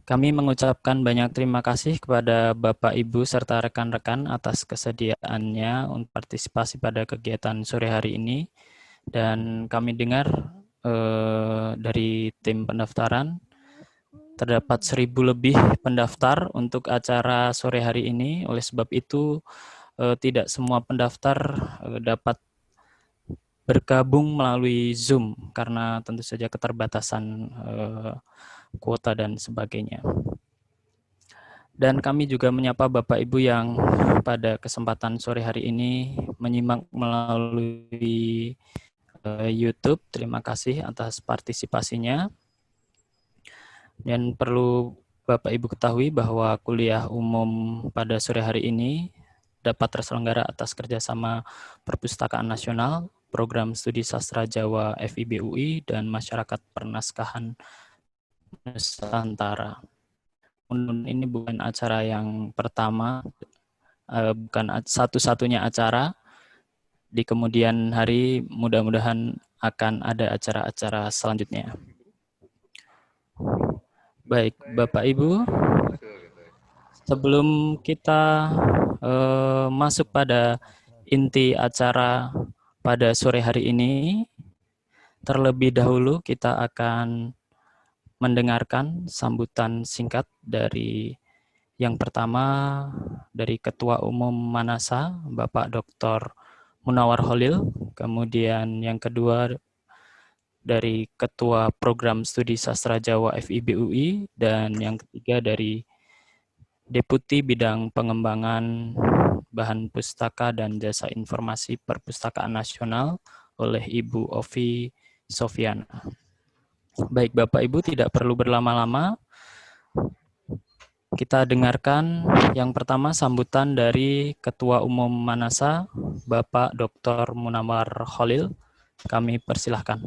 Kami mengucapkan banyak terima kasih kepada Bapak, Ibu, serta rekan-rekan atas kesediaannya untuk partisipasi pada kegiatan sore hari ini. Dan kami dengar dari tim pendaftaran, terdapat 1.000 lebih pendaftar untuk acara sore hari ini. Oleh sebab itu, tidak semua pendaftar dapat bergabung melalui Zoom karena tentu saja keterbatasan kuota dan sebagainya. Dan kami juga menyapa Bapak Ibu yang pada kesempatan sore hari ini menyimak melalui YouTube. Terima kasih atas partisipasinya. Dan perlu Bapak Ibu ketahui bahwa kuliah umum pada sore hari ini dapat terselenggara atas kerjasama Perpustakaan Nasional, Program Studi Sastra Jawa FIB UI, dan Masyarakat Pernaskahan Nusantara. Ini bukan acara yang pertama, bukan satu-satunya acara. Di kemudian hari mudah-mudahan akan ada acara-acara selanjutnya. Baik, Bapak Ibu, sebelum kita masuk pada inti acara pada sore hari ini, terlebih dahulu kita akan mendengarkan sambutan singkat dari yang pertama dari Ketua Umum Manasa, Bapak Dr. Munawar Holil, kemudian yang kedua dari Ketua Program Studi Sastra Jawa FIB UI, dan yang ketiga dari Deputi Bidang Pengembangan Bahan Pustaka dan Jasa Informasi Perpustakaan Nasional oleh Ibu Ovi Sofiana. Baik Bapak Ibu, tidak perlu berlama-lama. Kita dengarkan yang pertama sambutan dari Ketua Umum Manasa, Bapak Dr. Munawar Holil. Kami persilahkan.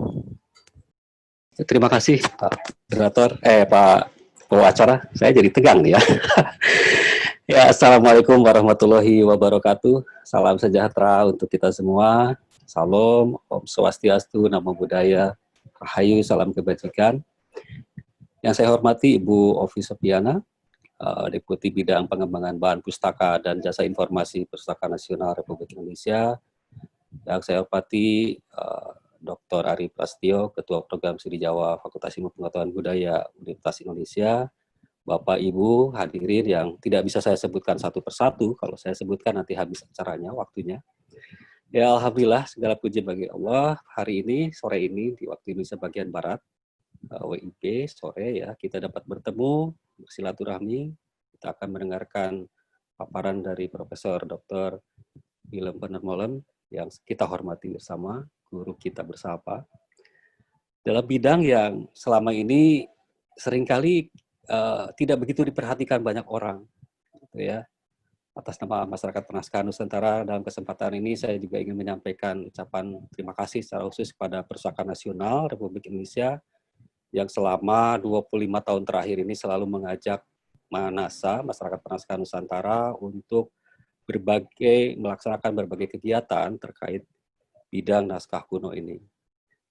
Terima kasih Pak Moderator, Pak Pewacara. Saya jadi tegang nih ya. Ya, Assalamualaikum warahmatullahi wabarakatuh. Salam sejahtera untuk kita semua. Salam, Om Swastiastu, Namo Buddhaya, Rahayu, salam kebajikan. Yang saya hormati Ibu Ovi Sofiana, Deputi Bidang Pengembangan Bahan Pustaka dan Jasa Informasi Perpustakaan Nasional Republik Indonesia. Yang saya hormati Dr. Ari Prastio, Ketua Program Studi Jawa Fakultas Ilmu Pengetahuan Budaya Universitas Indonesia. Bapak, Ibu, hadirin yang tidak bisa saya sebutkan satu persatu, kalau saya sebutkan nanti habis acaranya, waktunya. Ya, Alhamdulillah, segala puji bagi Allah, hari ini, sore ini, di waktu Indonesia bagian Barat, WIB, sore ya, kita dapat bertemu, bersilaturahmi, kita akan mendengarkan paparan dari Profesor Dr. Willem Penermolen, yang kita hormati bersama, guru kita bersama, dalam bidang yang selama ini seringkali tidak begitu diperhatikan banyak orang, gitu ya. Atas nama masyarakat Pernaskahan Nusantara, dalam kesempatan ini saya juga ingin menyampaikan ucapan terima kasih secara khusus kepada Perpustakaan Nasional Republik Indonesia yang selama 25 tahun terakhir ini selalu mengajak Manasa, masyarakat Pernaskahan Nusantara, untuk melaksanakan berbagai kegiatan terkait bidang naskah kuno ini.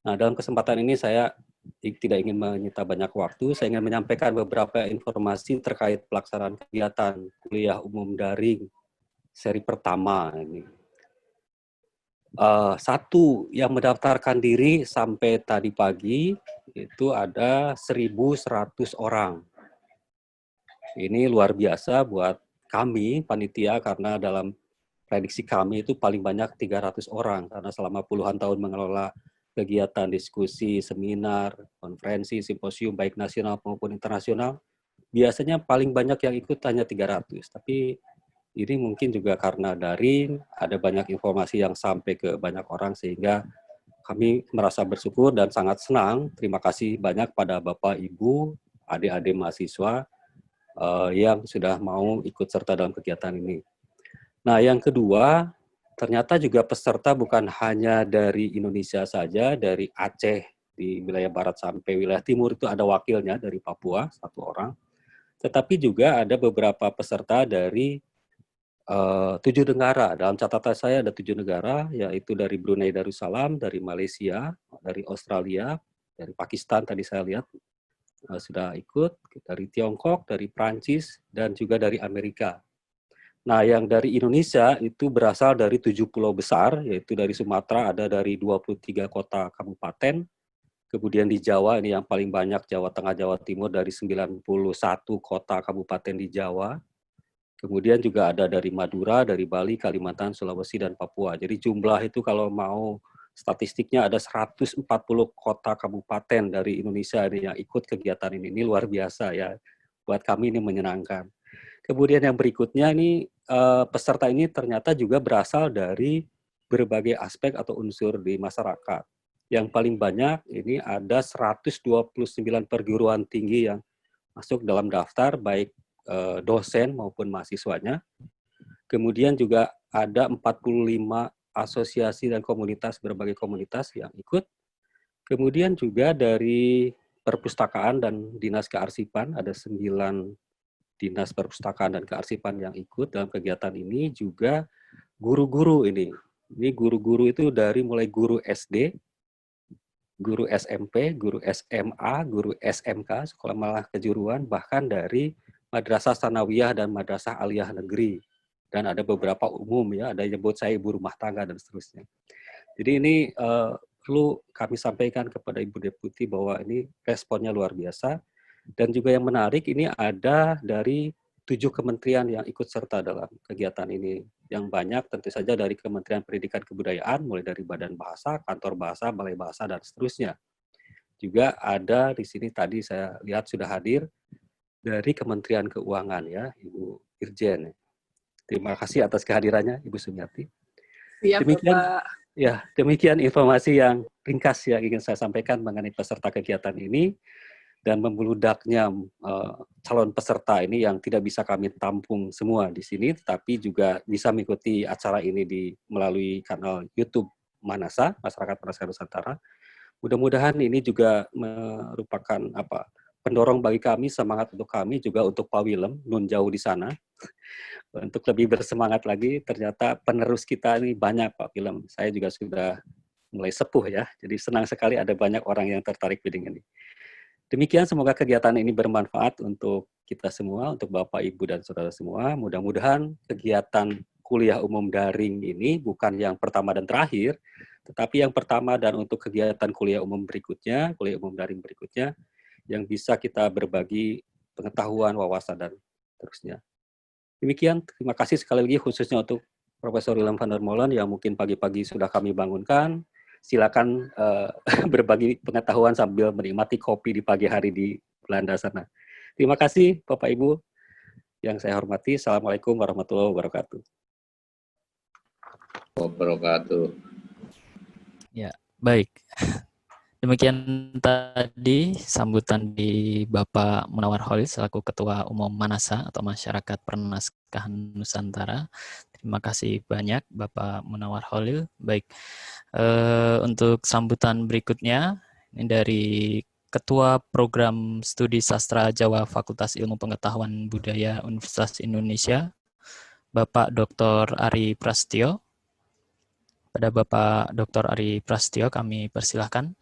Nah, dalam kesempatan ini saya tidak ingin menyita banyak waktu, saya ingin menyampaikan beberapa informasi terkait pelaksanaan kegiatan kuliah umum daring seri pertama ini. Satu yang mendaftarkan diri sampai tadi pagi itu ada 1.100 orang. Ini luar biasa buat kami, panitia, karena dalam prediksi kami itu paling banyak 300 orang, karena selama puluhan tahun mengelola kegiatan diskusi, seminar, konferensi, simposium, baik nasional maupun internasional, biasanya paling banyak yang ikut hanya 300. Tapi ini mungkin juga karena daring, ada banyak informasi yang sampai ke banyak orang, sehingga kami merasa bersyukur dan sangat senang. Terima kasih banyak pada Bapak, Ibu, adik-adik mahasiswa yang sudah mau ikut serta dalam kegiatan ini. Nah, yang kedua, ternyata juga peserta bukan hanya dari Indonesia saja, dari Aceh di wilayah barat sampai wilayah timur itu ada wakilnya dari Papua, 1 orang. Tetapi juga ada beberapa peserta dari 7 negara. Dalam catatan saya ada 7 negara, yaitu dari Brunei Darussalam, dari Malaysia, dari Australia, dari Pakistan tadi saya lihat, sudah ikut, dari Tiongkok, dari Prancis, dan juga dari Amerika. Nah, yang dari Indonesia itu berasal dari 7 pulau besar, yaitu dari Sumatera ada dari 23 kota kabupaten, kemudian di Jawa ini yang paling banyak, Jawa Tengah, Jawa Timur dari 91 kota kabupaten di Jawa, kemudian juga ada dari Madura, dari Bali, Kalimantan, Sulawesi, dan Papua. Jadi jumlah itu kalau mau statistiknya ada 140 kota kabupaten dari Indonesia ini yang ikut kegiatan ini. Ini luar biasa ya, buat kami ini menyenangkan. Kemudian yang berikutnya ini peserta ini ternyata juga berasal dari berbagai aspek atau unsur di masyarakat. Yang paling banyak ini ada 129 perguruan tinggi yang masuk dalam daftar, baik dosen maupun mahasiswanya. Kemudian juga ada 45 asosiasi dan komunitas, berbagai komunitas yang ikut. Kemudian juga dari perpustakaan dan dinas kearsipan, ada 9 dinas perpustakaan dan kearsipan yang ikut dalam kegiatan ini, juga guru-guru ini. Ini guru-guru itu dari mulai guru SD, guru SMP, guru SMA, guru SMK, sekolah menengah kejuruan, bahkan dari madrasah sanawiyah dan madrasah aliyah negeri. Dan ada beberapa umum ya, ada yang nyebut saya ibu rumah tangga dan seterusnya. Jadi ini perlu kami sampaikan kepada Ibu Deputi bahwa ini responnya luar biasa. Dan juga yang menarik ini ada dari 7 kementerian yang ikut serta dalam kegiatan ini. Yang banyak tentu saja dari Kementerian Pendidikan Kebudayaan, mulai dari Badan Bahasa, Kantor Bahasa, Balai Bahasa, dan seterusnya. Juga ada di sini tadi saya lihat sudah hadir dari Kementerian Keuangan ya, Ibu Irjen. Terima kasih atas kehadirannya, Ibu Sumiati. Siap, demikian, Bapak. Ya, demikian informasi yang ringkas yang ingin saya sampaikan mengenai peserta kegiatan ini. Dan membeludaknya calon peserta ini yang tidak bisa kami tampung semua di sini, tetapi juga bisa mengikuti acara ini melalui kanal YouTube Manasa, Masyarakat Manasa Nusantara. Mudah-mudahan ini juga merupakan pendorong bagi kami, semangat untuk kami, juga untuk Pak Willem, nun jauh di sana, untuk lebih bersemangat lagi. Ternyata penerus kita ini banyak, Pak Willem. Saya juga sudah mulai sepuh ya, jadi senang sekali ada banyak orang yang tertarik bidang ini. Demikian, semoga kegiatan ini bermanfaat untuk kita semua, untuk Bapak, Ibu, dan Saudara semua. Mudah-mudahan kegiatan kuliah umum daring ini bukan yang pertama dan terakhir, tetapi yang pertama dan untuk kegiatan kuliah umum berikutnya, kuliah umum daring berikutnya, yang bisa kita berbagi pengetahuan, wawasan, dan terusnya. Demikian, terima kasih sekali lagi khususnya untuk Profesor Willem van der Molen yang mungkin pagi-pagi sudah kami bangunkan. Silakan berbagi pengetahuan sambil menikmati kopi di pagi hari di Belanda sana. Terima kasih Bapak Ibu yang saya hormati. Assalamualaikum warahmatullahi wabarakatuh. Ya, baik. Demikian tadi sambutan di Bapak Munawar Khalil selaku Ketua Umum Manasa atau Masyarakat Pernaskahan Nusantara. Terima kasih banyak Bapak Munawar Khalil. Baik, untuk sambutan berikutnya ini dari Ketua Program Studi Sastra Jawa Fakultas Ilmu Pengetahuan Budaya Universitas Indonesia, Bapak Dr. Ari Prasetyo. Pada Bapak Dr. Ari Prasetyo kami persilahkan.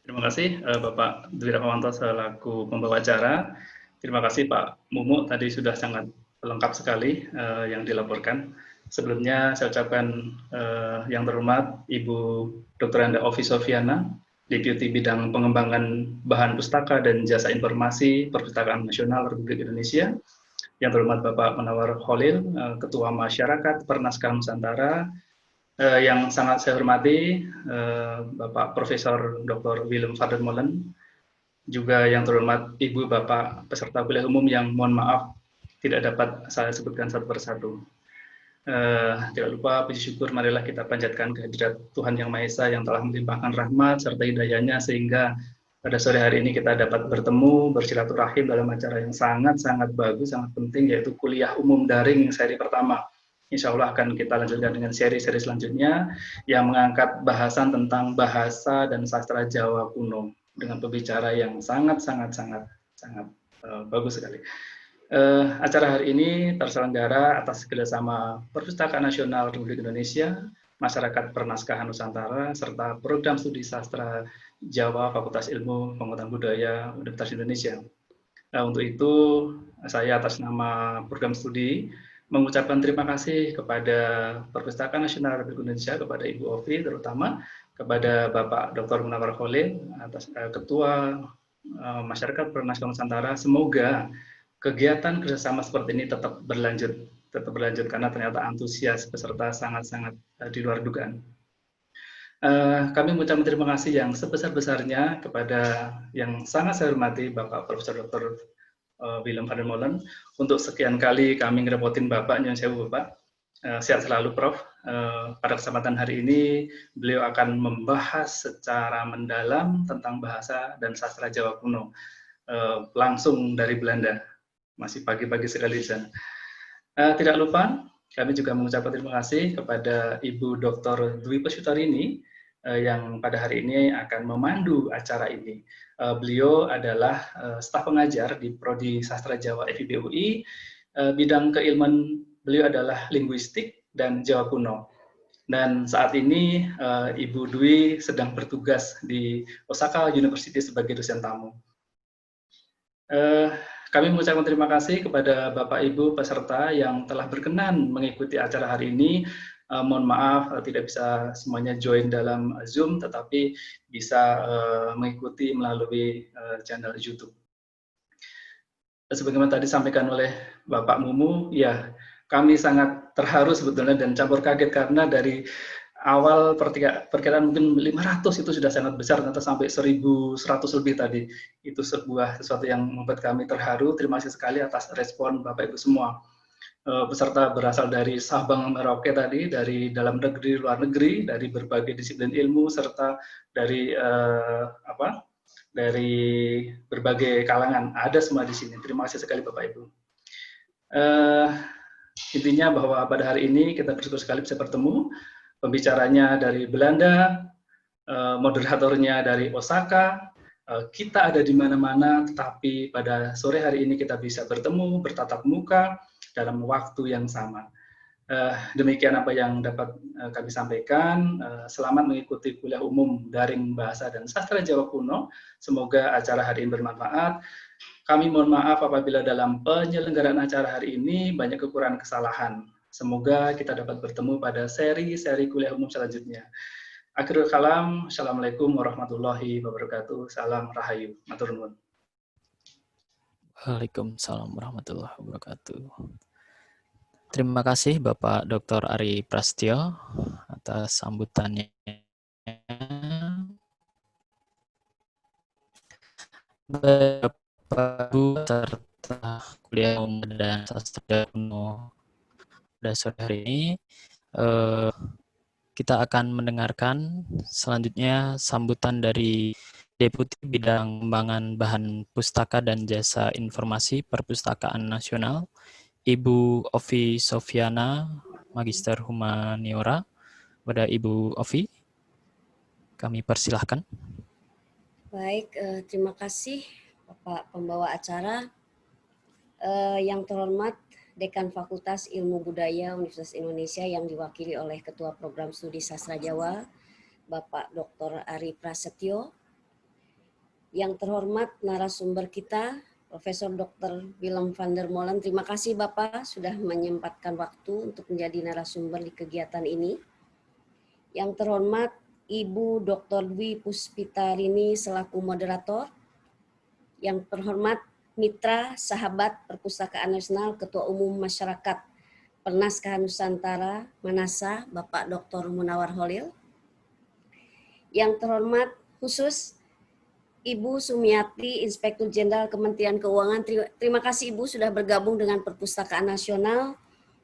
Terima kasih Bapak Dwi Rahmawanto selaku pembawa acara. Terima kasih Pak Mumu, tadi sudah sangat lengkap sekali yang dilaporkan. Sebelumnya saya ucapkan yang terhormat Ibu Dr. Anda Ovi Sofiana, Deputi Bidang Pengembangan Bahan Pustaka dan Jasa Informasi Perpustakaan Nasional Republik Indonesia. Yang terhormat Bapak Munawar Khalil, Ketua Masyarakat Pernaskahan Nusantara. Yang sangat saya hormati Bapak Profesor Dr. Willem van der Molen, juga yang terhormat Ibu Bapak peserta kuliah umum yang mohon maaf tidak dapat saya sebutkan satu persatu. Tidak lupa puji syukur marilah kita panjatkan kehadirat Tuhan Yang Maha Esa yang telah melimpahkan rahmat serta hidayahnya sehingga pada sore hari ini kita dapat bertemu, bersilaturahim dalam acara yang sangat-sangat bagus, sangat penting, yaitu kuliah umum daring seri pertama. Insya Allah akan kita lanjutkan dengan seri-seri selanjutnya yang mengangkat bahasan tentang bahasa dan sastra Jawa kuno dengan pembicara yang sangat bagus sekali. Acara hari ini terselenggara atas kerjasama Perpustakaan Nasional Republik Indonesia, Masyarakat Pernaskahan Nusantara, serta Program Studi Sastra Jawa Fakultas Ilmu Pengetahuan Budaya Universitas Indonesia. Untuk itu, saya atas nama program studi mengucapkan terima kasih kepada Perpustakaan Nasional Republik Indonesia, kepada Ibu Ovi terutama, kepada Bapak Dr. Munawar Khalil, atas Ketua Masyarakat Pernasional Nusantara. Semoga kegiatan kerjasama seperti ini tetap berlanjut karena ternyata antusias peserta sangat-sangat di luar dugaan. Kami mengucapkan terima kasih yang sebesar-besarnya kepada yang sangat saya hormati Bapak Profesor Dr. Willem van der Molen. Untuk sekian kali kami ngerepotin Bapak, nyuwun sewu Bapak. Sehat selalu Prof. Pada kesempatan hari ini beliau akan membahas secara mendalam tentang bahasa dan sastra Jawa kuno. Langsung dari Belanda. Masih pagi-pagi sekali di sana. Tidak lupa, kami juga mengucapkan terima kasih kepada Ibu Dr. Dwi Puspitarini yang pada hari ini akan memandu acara ini. Beliau adalah staf pengajar di Prodi Sastra Jawa FIB UI. Bidang keilmuan beliau adalah linguistik dan Jawa kuno. Dan saat ini Ibu Dwi sedang bertugas di Osaka University sebagai dosen tamu. Kami mengucapkan terima kasih kepada Bapak Ibu peserta yang telah berkenan mengikuti acara hari ini. Mohon maaf tidak bisa semuanya join dalam Zoom, tetapi bisa mengikuti melalui channel YouTube. Sebagaimana tadi disampaikan oleh Bapak Mumu, ya kami sangat terharu sebetulnya dan campur kaget karena dari awal perkiraan mungkin 500 itu sudah sangat besar, ternyata sampai 1.100 lebih tadi. Itu sesuatu yang membuat kami terharu. Terima kasih sekali atas respon Bapak Ibu semua. Peserta berasal dari Sabang Merauke tadi, dari dalam negeri, luar negeri, dari berbagai disiplin ilmu, serta dari dari berbagai kalangan. Ada semua di sini. Terima kasih sekali Bapak Ibu. Intinya bahwa pada hari ini kita bersyukur sekali bisa bertemu. Pembicaranya dari Belanda, moderatornya dari Osaka, kita ada di mana-mana, tetapi pada sore hari ini kita bisa bertemu, bertatap muka dalam waktu yang sama. Demikian apa yang dapat kami sampaikan. Selamat mengikuti kuliah umum daring bahasa dan sastra Jawa kuno. Semoga acara hari ini bermanfaat. Kami mohon maaf apabila dalam penyelenggaraan acara hari ini banyak kekurangan kesalahan. Semoga kita dapat bertemu pada seri-seri kuliah umum selanjutnya. Akhirul kalam, Assalamualaikum warahmatullahi wabarakatuh. Salam Rahayu. Matur nuwun. Waalaikumsalam warahmatullahi wabarakatuh. Terima kasih Bapak Dr. Ari Prasetyo atas sambutannya. Bapak Ibu serta kuliah umum dan sastra kuno pada sore hari ini, kita akan mendengarkan selanjutnya sambutan dari Deputi Bidang Pengembangan Bahan Pustaka dan Jasa Informasi Perpustakaan Nasional, Ibu Ovi Sofiana, Magister Humaniora. Kepada Ibu Ovi, kami persilahkan. Baik, terima kasih Bapak Pembawa acara. Yang terhormat Dekan Fakultas Ilmu Budaya Universitas Indonesia yang diwakili oleh Ketua Program Studi Sastra Jawa, Bapak Dr. Ari Prasetyo. Yang terhormat narasumber kita, Profesor Dr. Willem van der Molen. Terima kasih Bapak sudah menyempatkan waktu untuk menjadi narasumber di kegiatan ini. Yang terhormat Ibu Dr. Dwi Puspitarini selaku moderator. Yang terhormat Mitra Sahabat Perpustakaan Nasional Ketua Umum Masyarakat Pernaskahan Nusantara Manasa, Bapak Dr. Munawar Khalil. Yang terhormat khusus Ibu Sumiati, Inspektur Jenderal Kementerian Keuangan. Terima kasih Ibu sudah bergabung dengan Perpustakaan Nasional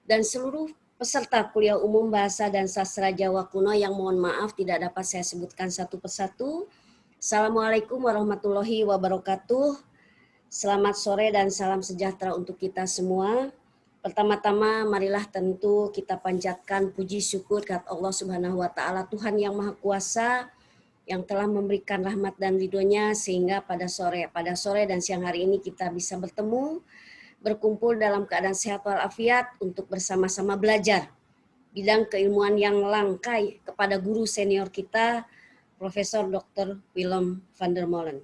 dan seluruh peserta kuliah umum Bahasa dan Sastra Jawa Kuno yang mohon maaf tidak dapat saya sebutkan satu persatu. Assalamualaikum warahmatullahi wabarakatuh. Selamat sore dan salam sejahtera untuk kita semua. Pertama-tama marilah tentu kita panjatkan puji syukur kepada Allah Subhanahu wa taala, Tuhan yang Maha Kuasa yang telah memberikan rahmat dan ridhonya sehingga pada sore dan siang hari ini kita bisa bertemu, berkumpul dalam keadaan sehat walafiat untuk bersama-sama belajar bidang keilmuan yang langka kepada guru senior kita, Profesor Dr. Willem van der Molen.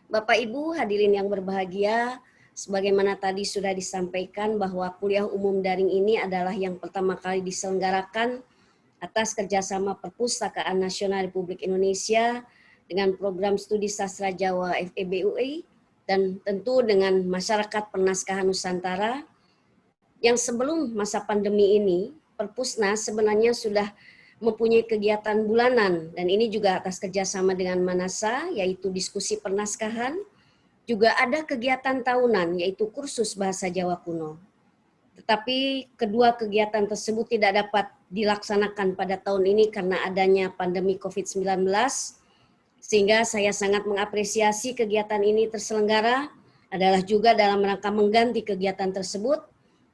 Bapak Ibu hadirin yang berbahagia, sebagaimana tadi sudah disampaikan bahwa kuliah umum daring ini adalah yang pertama kali diselenggarakan atas kerjasama Perpustakaan Nasional Republik Indonesia dengan program studi sastra Jawa FEB-UI dan tentu dengan masyarakat pernaskahan Nusantara yang sebelum masa pandemi ini, Perpusnas sebenarnya sudah mempunyai kegiatan bulanan dan ini juga atas kerjasama dengan Manasa, yaitu diskusi pernaskahan. Juga ada kegiatan tahunan, yaitu kursus bahasa Jawa kuno. Tetapi kedua kegiatan tersebut tidak dapat dilaksanakan pada tahun ini karena adanya pandemi COVID-19, sehingga saya sangat mengapresiasi kegiatan ini terselenggara adalah juga dalam rangka mengganti kegiatan tersebut,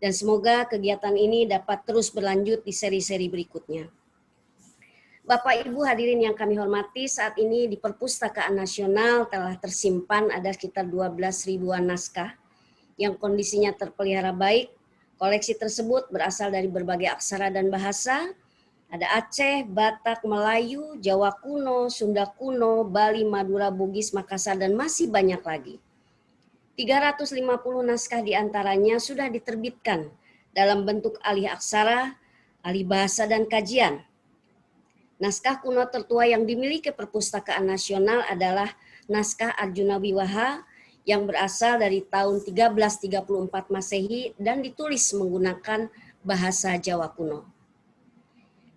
dan semoga kegiatan ini dapat terus berlanjut di seri-seri berikutnya. Bapak Ibu hadirin yang kami hormati, saat ini di Perpustakaan Nasional telah tersimpan ada sekitar 12.000-an naskah yang kondisinya terpelihara baik. Koleksi tersebut berasal dari berbagai aksara dan bahasa. Ada Aceh, Batak, Melayu, Jawa kuno, Sunda kuno, Bali, Madura, Bugis, Makassar, dan masih banyak lagi. 350 naskah diantaranya sudah diterbitkan dalam bentuk alih aksara, alih bahasa, dan kajian. Naskah kuno tertua yang dimiliki Perpustakaan Nasional adalah naskah Arjuna Wiwaha yang berasal dari tahun 1334 Masehi dan ditulis menggunakan bahasa Jawa kuno.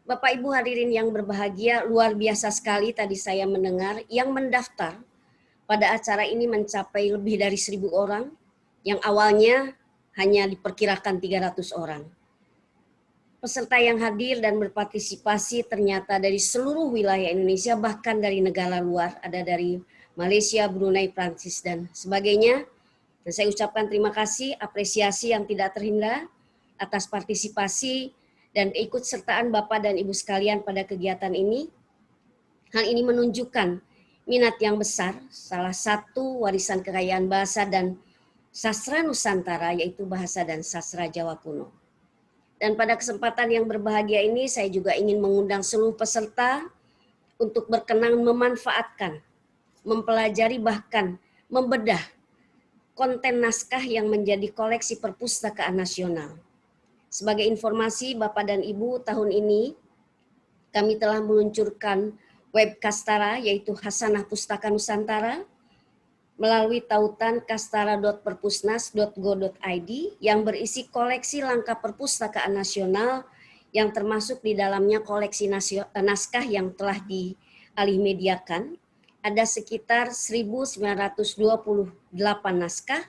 Bapak Ibu hadirin yang berbahagia, luar biasa sekali tadi saya mendengar yang mendaftar pada acara ini mencapai lebih dari 1.000 orang, yang awalnya hanya diperkirakan 300 orang. Peserta yang hadir dan berpartisipasi ternyata dari seluruh wilayah Indonesia, bahkan dari negara luar, ada dari Malaysia, Brunei, Prancis, dan sebagainya. Dan saya ucapkan terima kasih, apresiasi yang tidak terhingga atas partisipasi dan keikutsertaan Bapak dan Ibu sekalian pada kegiatan ini. Hal ini menunjukkan minat yang besar, salah satu warisan kekayaan bahasa dan sastra Nusantara, yaitu bahasa dan sastra Jawa kuno. Dan pada kesempatan yang berbahagia ini, saya juga ingin mengundang seluruh peserta untuk berkenan memanfaatkan, mempelajari, bahkan membedah konten naskah yang menjadi koleksi Perpustakaan Nasional. Sebagai informasi Bapak dan Ibu, tahun ini kami telah meluncurkan web Kastara, yaitu Hasanah Pustaka Nusantara, melalui tautan kastara.perpusnas.go.id yang berisi koleksi langkah Perpustakaan Nasional yang termasuk di dalamnya koleksi naskah yang telah dialihmediakan. Ada sekitar 1.928 naskah,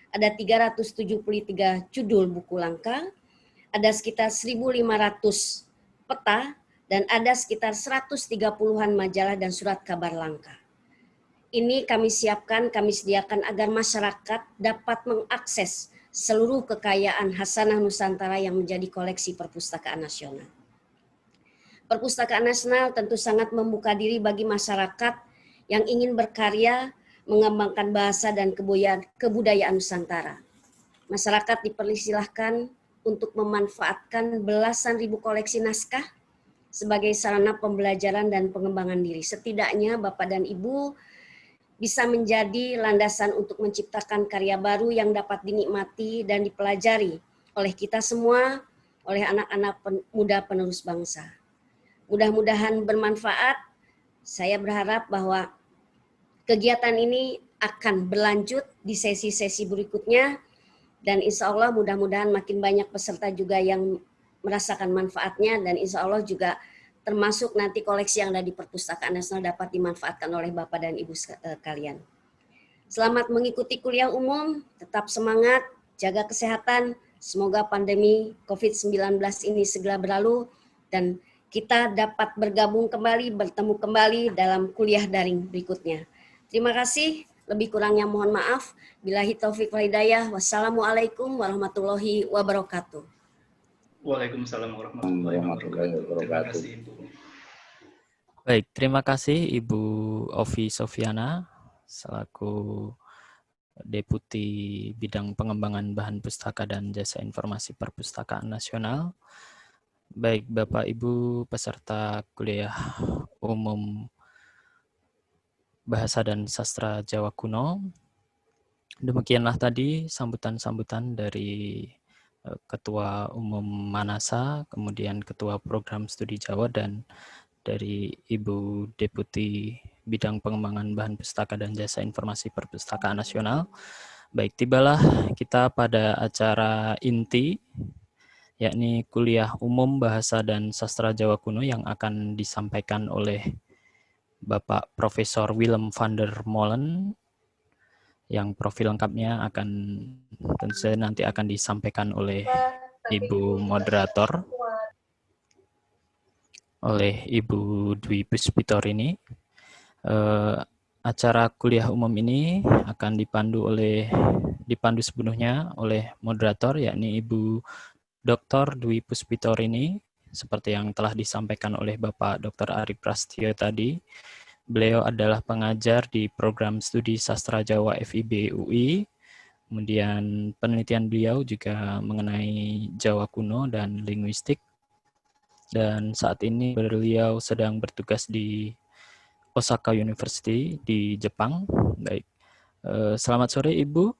ada 373 judul buku langka, ada sekitar 1.500 peta, dan ada sekitar 130-an majalah dan surat kabar langka. Ini kami siapkan, kami sediakan agar masyarakat dapat mengakses seluruh kekayaan Hasanah Nusantara yang menjadi koleksi Perpustakaan Nasional. Perpustakaan Nasional tentu sangat membuka diri bagi masyarakat yang ingin berkarya, mengembangkan bahasa dan kebudayaan Nusantara. Masyarakat dipersilahkan untuk memanfaatkan belasan ribu koleksi naskah sebagai sarana pembelajaran dan pengembangan diri. Setidaknya Bapak dan Ibu bisa menjadi landasan untuk menciptakan karya baru yang dapat dinikmati dan dipelajari oleh kita semua, oleh anak-anak muda penerus bangsa. Mudah-mudahan bermanfaat. Saya berharap bahwa kegiatan ini akan berlanjut di sesi-sesi berikutnya, dan insya Allah mudah-mudahan makin banyak peserta juga yang merasakan manfaatnya, dan insya Allah juga termasuk nanti koleksi yang ada di Perpustakaan Nasional dapat dimanfaatkan oleh Bapak dan Ibu sekalian. Selamat mengikuti kuliah umum, tetap semangat, jaga kesehatan, semoga pandemi COVID-19 ini segera berlalu, dan kita dapat bergabung kembali, bertemu kembali dalam kuliah daring berikutnya. Terima kasih, lebih kurangnya mohon maaf. Billahi taufiq wal hidayah. Wassalamualaikum warahmatullahi wabarakatuh. Waalaikumsalam warahmatullahi wabarakatuh. Terima kasih, Ibu. Baik, terima kasih Ibu Ovi Sofiana selaku Deputi Bidang Pengembangan Bahan Pustaka dan Jasa Informasi Perpustakaan Nasional. Baik, Bapak Ibu peserta kuliah Umum Bahasa dan Sastra Jawa Kuno. Demikianlah tadi sambutan-sambutan dari Ketua Umum Manasa, kemudian Ketua Program Studi Jawa, dan dari Ibu Deputi Bidang Pengembangan Bahan Pustaka dan Jasa Informasi Perpustakaan Nasional. Baik, tibalah kita pada acara inti, yakni Kuliah Umum Bahasa dan Sastra Jawa Kuno yang akan disampaikan oleh Bapak Profesor Willem van der Molen, yang profil lengkapnya akan tentu saja nanti akan disampaikan oleh Ibu Moderator, oleh Ibu Dwi Puspitorini. Acara kuliah umum ini akan dipandu sepenuhnya oleh moderator, yakni Ibu Dr. Dwi Puspitorini, seperti yang telah disampaikan oleh Bapak Dr. Ari Prastyo tadi. Beliau adalah pengajar di program studi Sastra Jawa FIB UI. Kemudian penelitian beliau juga mengenai Jawa kuno dan linguistik. Dan saat ini beliau sedang bertugas di Osaka University di Jepang. Baik. Selamat sore Ibu.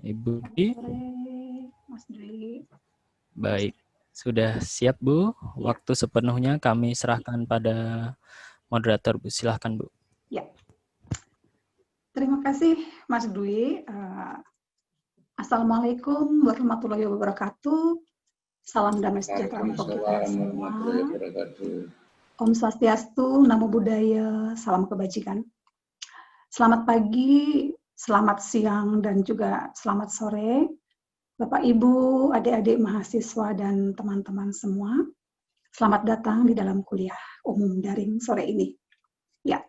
Ibu Dwi. Selamat sore, Mas Dwi. Baik. Sudah siap Bu? Waktu sepenuhnya kami serahkan pada moderator, Bu. Silahkan, Bu. Ya. Terima kasih, Mas Dwi. Assalamualaikum warahmatullahi wabarakatuh. Salam damai sejahtera untuk kita semua. Om Swastiastu, Namo Buddhaya, salam kebajikan. Selamat pagi, selamat siang, dan juga selamat sore, Bapak, Ibu, adik-adik mahasiswa, dan teman-teman semua. Selamat datang di dalam kuliah umum daring sore ini. Ya,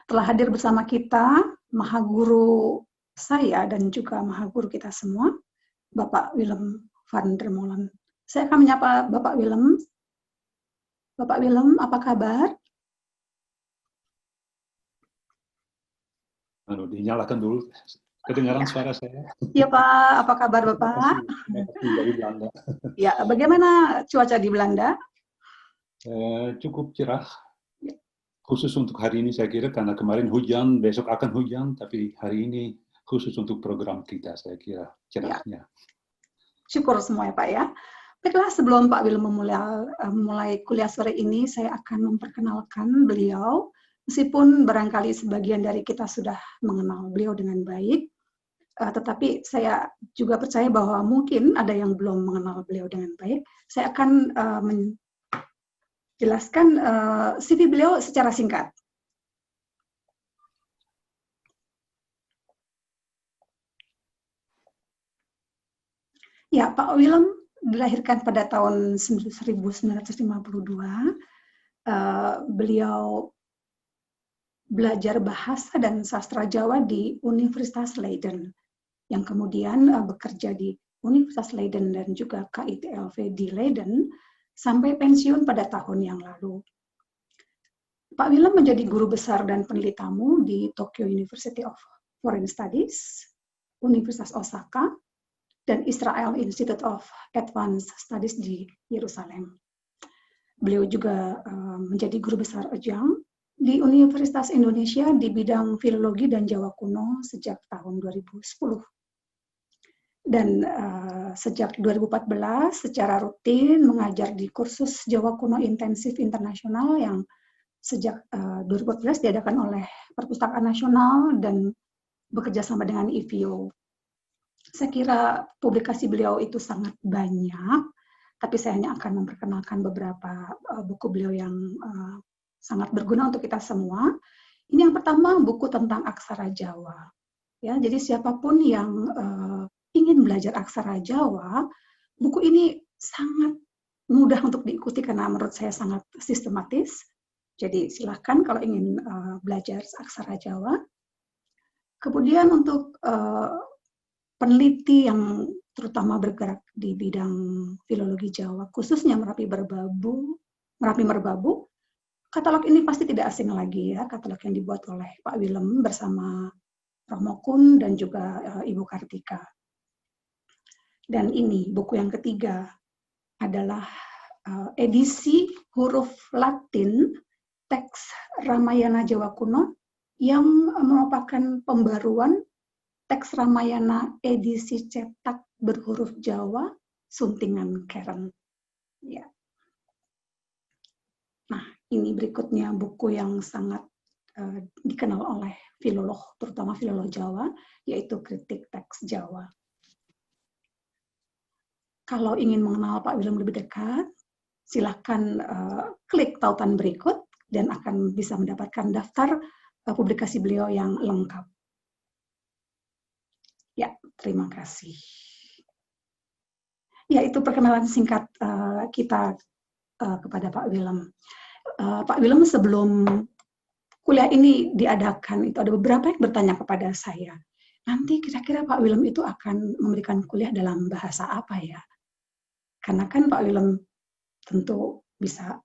telah hadir bersama kita Mahaguru saya dan juga Mahaguru kita semua, Bapak Willem van der Molen. Saya akan menyapa Bapak Willem. Bapak Willem, apa kabar? Dinyalakan dulu. Kedengaran suara saya? Iya Pak, apa kabar Bapak? Dari Belanda. Ya, bagaimana cuaca di Belanda? Cukup cerah, khusus untuk hari ini saya kira, karena kemarin hujan, besok akan hujan, tapi hari ini khusus untuk program kita saya kira cerahnya. Syukur semua ya Pak ya. Baiklah, sebelum Pak Willem memulai kuliah sore ini, saya akan memperkenalkan beliau, meskipun barangkali sebagian dari kita sudah mengenal beliau dengan baik, tetapi saya juga percaya bahwa mungkin ada yang belum mengenal beliau dengan baik. Saya akan jelaskan CV beliau secara singkat. Ya, Pak Willem dilahirkan pada tahun 1952. Beliau belajar bahasa dan sastra Jawa di Universitas Leiden, yang kemudian bekerja di Universitas Leiden dan juga KITLV di Leiden, sampai pensiun pada tahun yang lalu. Pak Willem menjadi guru besar dan peneliti tamu di Tokyo University of Foreign Studies, Universitas Osaka, dan Israel Institute of Advanced Studies di Yerusalem. Beliau juga menjadi guru besar adjunct di Universitas Indonesia di bidang filologi dan Jawa kuno sejak tahun 2010. Dan sejak 2014 secara rutin mengajar di kursus Jawa kuno intensif internasional yang sejak 2014 diadakan oleh Perpustakaan Nasional dan bekerja sama dengan IVIO. Saya kira publikasi beliau itu sangat banyak, tapi saya hanya akan memperkenalkan beberapa buku beliau yang sangat berguna untuk kita semua. Ini yang pertama, buku tentang aksara Jawa. Ya, jadi siapapun yang ingin belajar aksara Jawa, buku ini sangat mudah untuk diikuti karena menurut saya sangat sistematis. Jadi silakan kalau ingin belajar aksara Jawa. Kemudian untuk peneliti yang terutama bergerak di bidang filologi Jawa, khususnya Merapi Merbabu, katalog ini pasti tidak asing lagi ya, katalog yang dibuat oleh Pak Willem bersama Romo Kun dan juga Ibu Kartika. Dan ini buku yang ketiga adalah edisi huruf Latin teks Ramayana Jawa kuno yang merupakan pembaruan teks Ramayana edisi cetak berhuruf Jawa suntingan Keren. Ya. Nah, ini berikutnya buku yang sangat dikenal oleh filolog, terutama filolog Jawa, yaitu Kritik Teks Jawa. Kalau ingin mengenal Pak Willem lebih dekat, silakan klik tautan berikut dan akan bisa mendapatkan daftar publikasi beliau yang lengkap. Ya, terima kasih. Ya, itu perkenalan singkat kita kepada Pak Willem. Pak Willem, sebelum kuliah ini diadakan, itu ada beberapa yang bertanya kepada saya. Nanti kira-kira Pak Willem itu akan memberikan kuliah dalam bahasa apa ya? Karena kan Pak Willem tentu bisa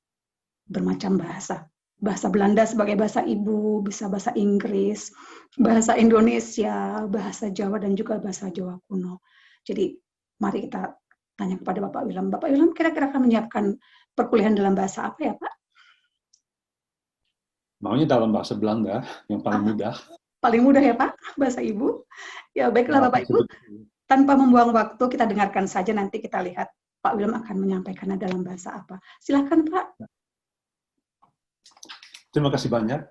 bermacam bahasa. Bahasa Belanda sebagai bahasa ibu, bisa bahasa Inggris, bahasa Indonesia, bahasa Jawa, dan juga bahasa Jawa kuno. Jadi mari kita tanya kepada Bapak Willem. Bapak Willem kira-kira akan menyiapkan perkuliahan dalam bahasa apa ya, Pak? Maunya dalam bahasa Belanda, yang paling mudah. Paling mudah ya, Pak? Bahasa Ibu? Ya, baiklah Bapak Ibu. Tanpa membuang waktu, kita dengarkan saja, nanti kita lihat Pak Willem akan menyampaikannya dalam bahasa apa. Silakan, Pak. Terima kasih banyak.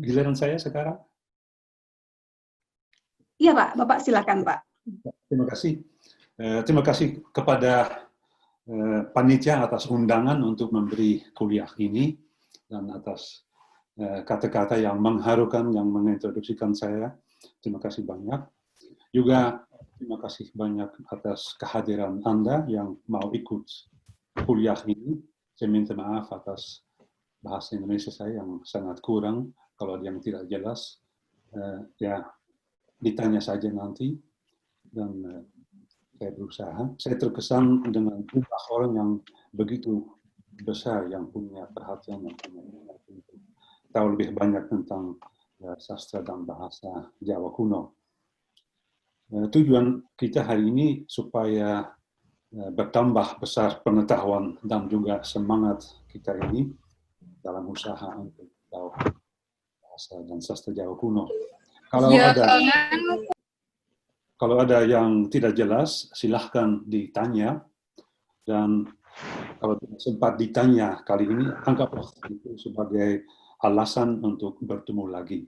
Giliran saya sekarang? Iya, Pak. Bapak silakan, Pak. Terima kasih. Terima kasih kepada panitia atas undangan untuk memberi kuliah ini dan atas kata-kata yang mengharukan, yang mengintroduksikan saya. Terima kasih banyak. Juga terima kasih banyak atas kehadiran Anda yang mau ikut kuliah ini. Saya minta maaf atas bahasa Indonesia saya yang sangat kurang. Kalau yang tidak jelas, ya ditanya saja nanti. Dan saya berusaha. Saya terkesan dengan jumlah orang yang begitu besar yang punya perhatian yang punya minat untuk tahu lebih banyak tentang sastra dan bahasa Jawa kuno. Tujuan kita hari ini supaya bertambah besar pengetahuan dan juga semangat kita ini dalam usaha untuk tahu bahasa dan sastra Jawa kuno. Kalau ada yang tidak jelas, silahkan ditanya. Dan kalau tidak sempat ditanya kali ini, anggaplah itu sebagai alasan untuk bertemu lagi.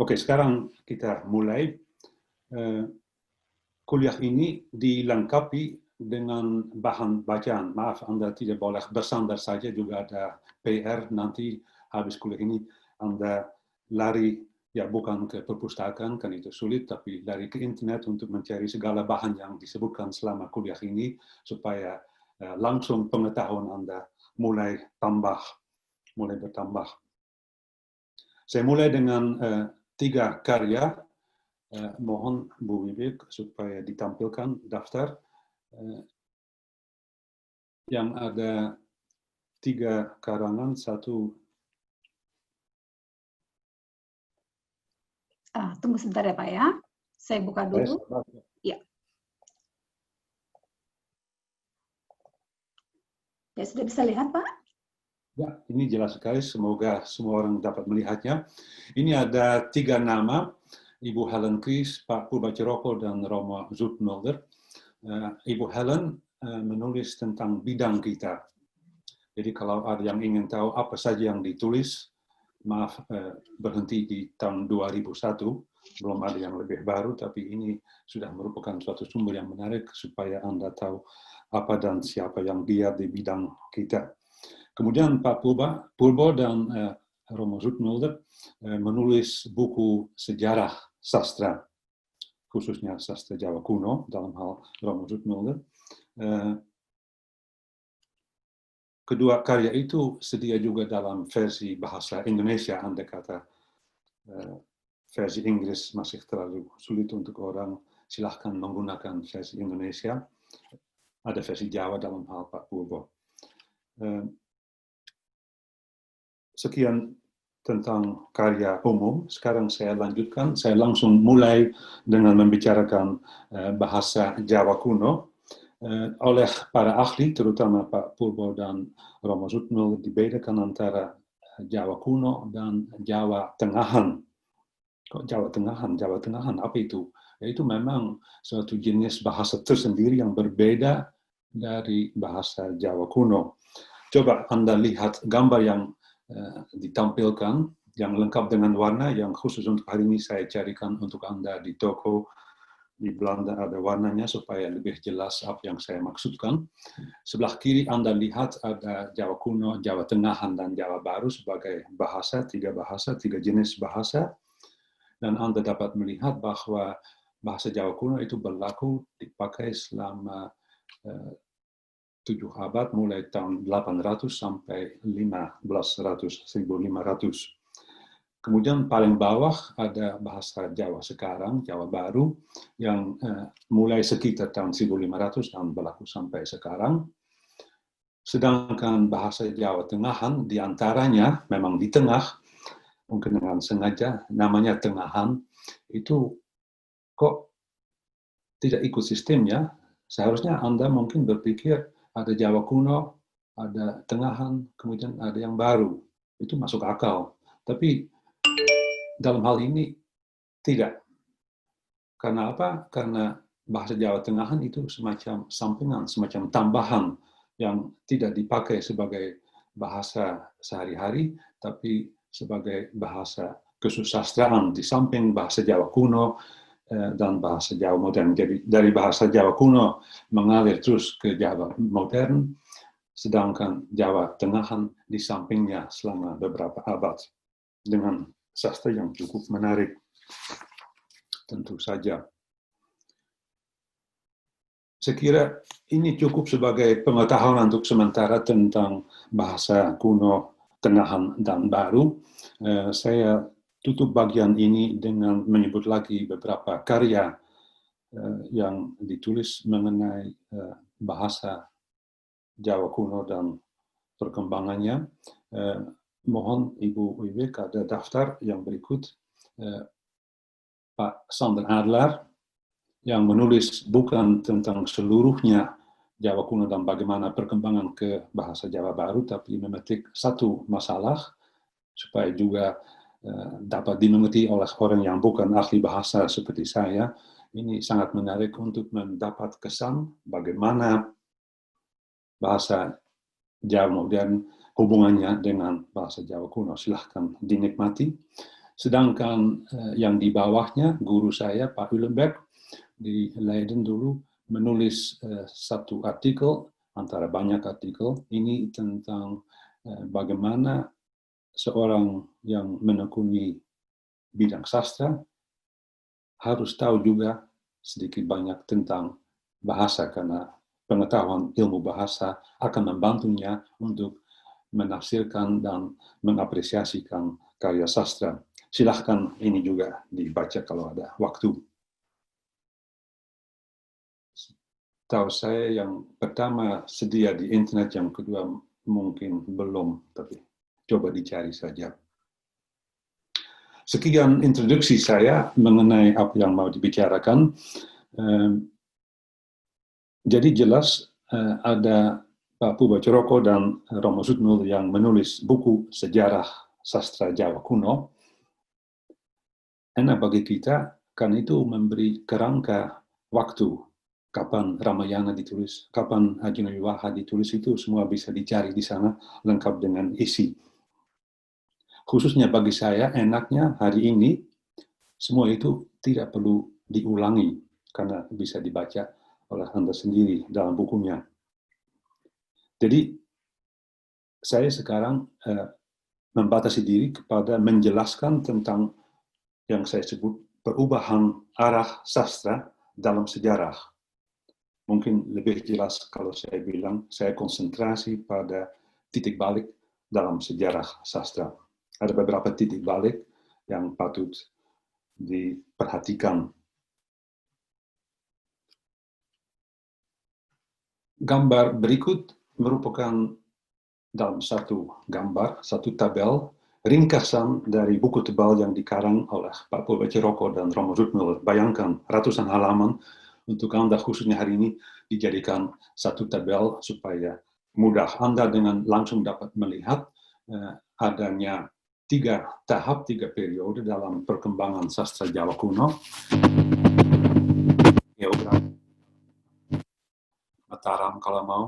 Oke, sekarang kita mulai. Kuliah ini dilengkapi dengan bahan bacaan. Maaf, Anda tidak boleh bersandar saja, juga ada PR nanti habis kuliah ini. Anda lari, ya bukan ke perpustakaan, kan itu sulit, tapi lari ke internet untuk mencari segala bahan yang disebutkan selama kuliah ini, supaya langsung pengetahuan Anda mulai bertambah. Saya mulai dengan 3 karya. Mohon Bu Wibik supaya ditampilkan daftar. Yang ada 3 karangan, 1. Tunggu sebentar ya Pak ya. Saya buka dulu. Ya. Ya, sudah bisa lihat Pak? Ya, ini jelas sekali. Semoga semua orang dapat melihatnya. Ini ada 3 nama. Ibu Helen Kries, Pak Purba-Ciroko, dan Romo Zoetmulder. Ibu Helen menulis tentang bidang kita. Jadi kalau ada yang ingin tahu apa saja yang ditulis, maaf berhenti di tahun 2001, belum ada yang lebih baru, tapi ini sudah merupakan suatu sumber yang menarik supaya Anda tahu apa dan siapa yang giat di bidang kita. Kemudian Pak Purbo dan Romo Zoetmulder menulis buku sejarah sastra, khususnya sastra Jawa kuno, dalam hal Romo Zoetmulder. Kedua karya itu sedia juga dalam versi bahasa Indonesia. Anda kata versi Inggris masih terlalu sulit untuk orang, silahkan menggunakan versi Indonesia. Ada versi Jawa dalam hal Pak Purbo. Sekian tentang karya umum. Sekarang saya lanjutkan. Saya langsung mulai dengan membicarakan bahasa Jawa kuno. oleh para ahli, terutama Pak Purbo dan Romo Sutmil, dibedakan antara Jawa kuno dan Jawa Tengahan. Kok Jawa Tengahan? Jawa Tengahan apa itu? Itu memang suatu jenis bahasa tersendiri yang berbeda dari bahasa Jawa kuno. Coba Anda lihat gambar yang ditampilkan, yang lengkap dengan warna, yang khusus untuk hari ini saya carikan untuk Anda di toko. Di Belanda ada warnanya supaya lebih jelas apa yang saya maksudkan. Sebelah kiri Anda lihat ada Jawa kuno, Jawa Tengahan, dan Jawa Baru sebagai bahasa, tiga jenis bahasa. Dan Anda dapat melihat bahwa bahasa Jawa kuno itu berlaku dipakai selama 7 abad, mulai tahun 800 sampai 1500, 1500. Kemudian paling bawah ada bahasa Jawa sekarang, Jawa Baru, yang mulai sekitar tahun 1500 dan berlaku sampai sekarang. Sedangkan bahasa Jawa Tengahan diantaranya memang di tengah, mungkin dengan sengaja namanya Tengahan, itu kok tidak ikut sistemnya. Seharusnya Anda mungkin berpikir ada Jawa kuno, ada Tengahan, kemudian ada yang baru. Itu masuk akal. Tapi dalam hal ini tidak. Karena apa? Karena bahasa Jawa Tengahan itu semacam sampingan, semacam tambahan yang tidak dipakai sebagai bahasa sehari-hari, tapi sebagai bahasa kesusastraan di samping bahasa Jawa kuno dan bahasa Jawa modern. Jadi dari bahasa Jawa kuno mengalir terus ke Jawa modern, sedangkan Jawa Tengahan di sampingnya selama beberapa abad dengan sastra yang cukup menarik, tentu saja. Saya kira ini cukup sebagai pengetahuan untuk sementara tentang bahasa kuno, Tengahan, dan Baru. Saya tutup bagian ini dengan menyebut lagi beberapa karya yang ditulis mengenai bahasa Jawa kuno dan perkembangannya. Mohon Ibu Wiwik ada daftar yang berikut. Pak Sander Adler yang menulis bukan tentang seluruhnya Jawa kuno dan bagaimana perkembangan ke bahasa Jawa Baru, tapi memetik satu masalah supaya juga dapat dimengerti oleh orang yang bukan ahli bahasa seperti saya. Ini sangat menarik untuk mendapat kesan bagaimana bahasa Jawa modern hubungannya dengan bahasa Jawa kuno. Silahkan dinikmati. Sedangkan yang di bawahnya, guru saya, Pak Ulenberg, di Leiden dulu, menulis satu artikel, antara banyak artikel, ini tentang bagaimana seorang yang menekuni bidang sastra harus tahu juga sedikit banyak tentang bahasa, karena pengetahuan ilmu bahasa akan membantunya untuk menafsirkan dan mengapresiasikan karya sastra. Silahkan ini juga dibaca kalau ada waktu. Tahu saya yang pertama sedia di internet, yang kedua mungkin belum, tapi coba dicari saja. Sekian introduksi saya mengenai apa yang mau dibicarakan. Jadi jelas ada Pak Purbo Coroko dan Romo Sutmil yang menulis buku sejarah sastra Jawa kuno. Enak bagi kita, karena itu memberi kerangka waktu. Kapan Ramayana ditulis, kapan Arjuna Wiwaha ditulis, itu semua bisa dicari di sana, lengkap dengan isi. Khususnya bagi saya, enaknya hari ini, semua itu tidak perlu diulangi, karena bisa dibaca oleh Anda sendiri dalam bukunya. Jadi, saya sekarang membatasi diri kepada menjelaskan tentang yang saya sebut perubahan arah sastra dalam sejarah. Mungkin lebih jelas kalau saya bilang saya konsentrasi pada titik balik dalam sejarah sastra. Ada beberapa titik balik yang patut diperhatikan. Gambar berikut merupakan dalam satu gambar, satu tabel, ringkasan dari buku tebal yang dikarang oleh Pak Purbo Coroko dan Romo Sutmil. Bayangkan ratusan halaman untuk Anda khususnya hari ini dijadikan satu tabel supaya mudah Anda dengan langsung dapat melihat adanya 3 tahap, 3 periode dalam perkembangan sastra Jawa kuno. Mataram kalau mau,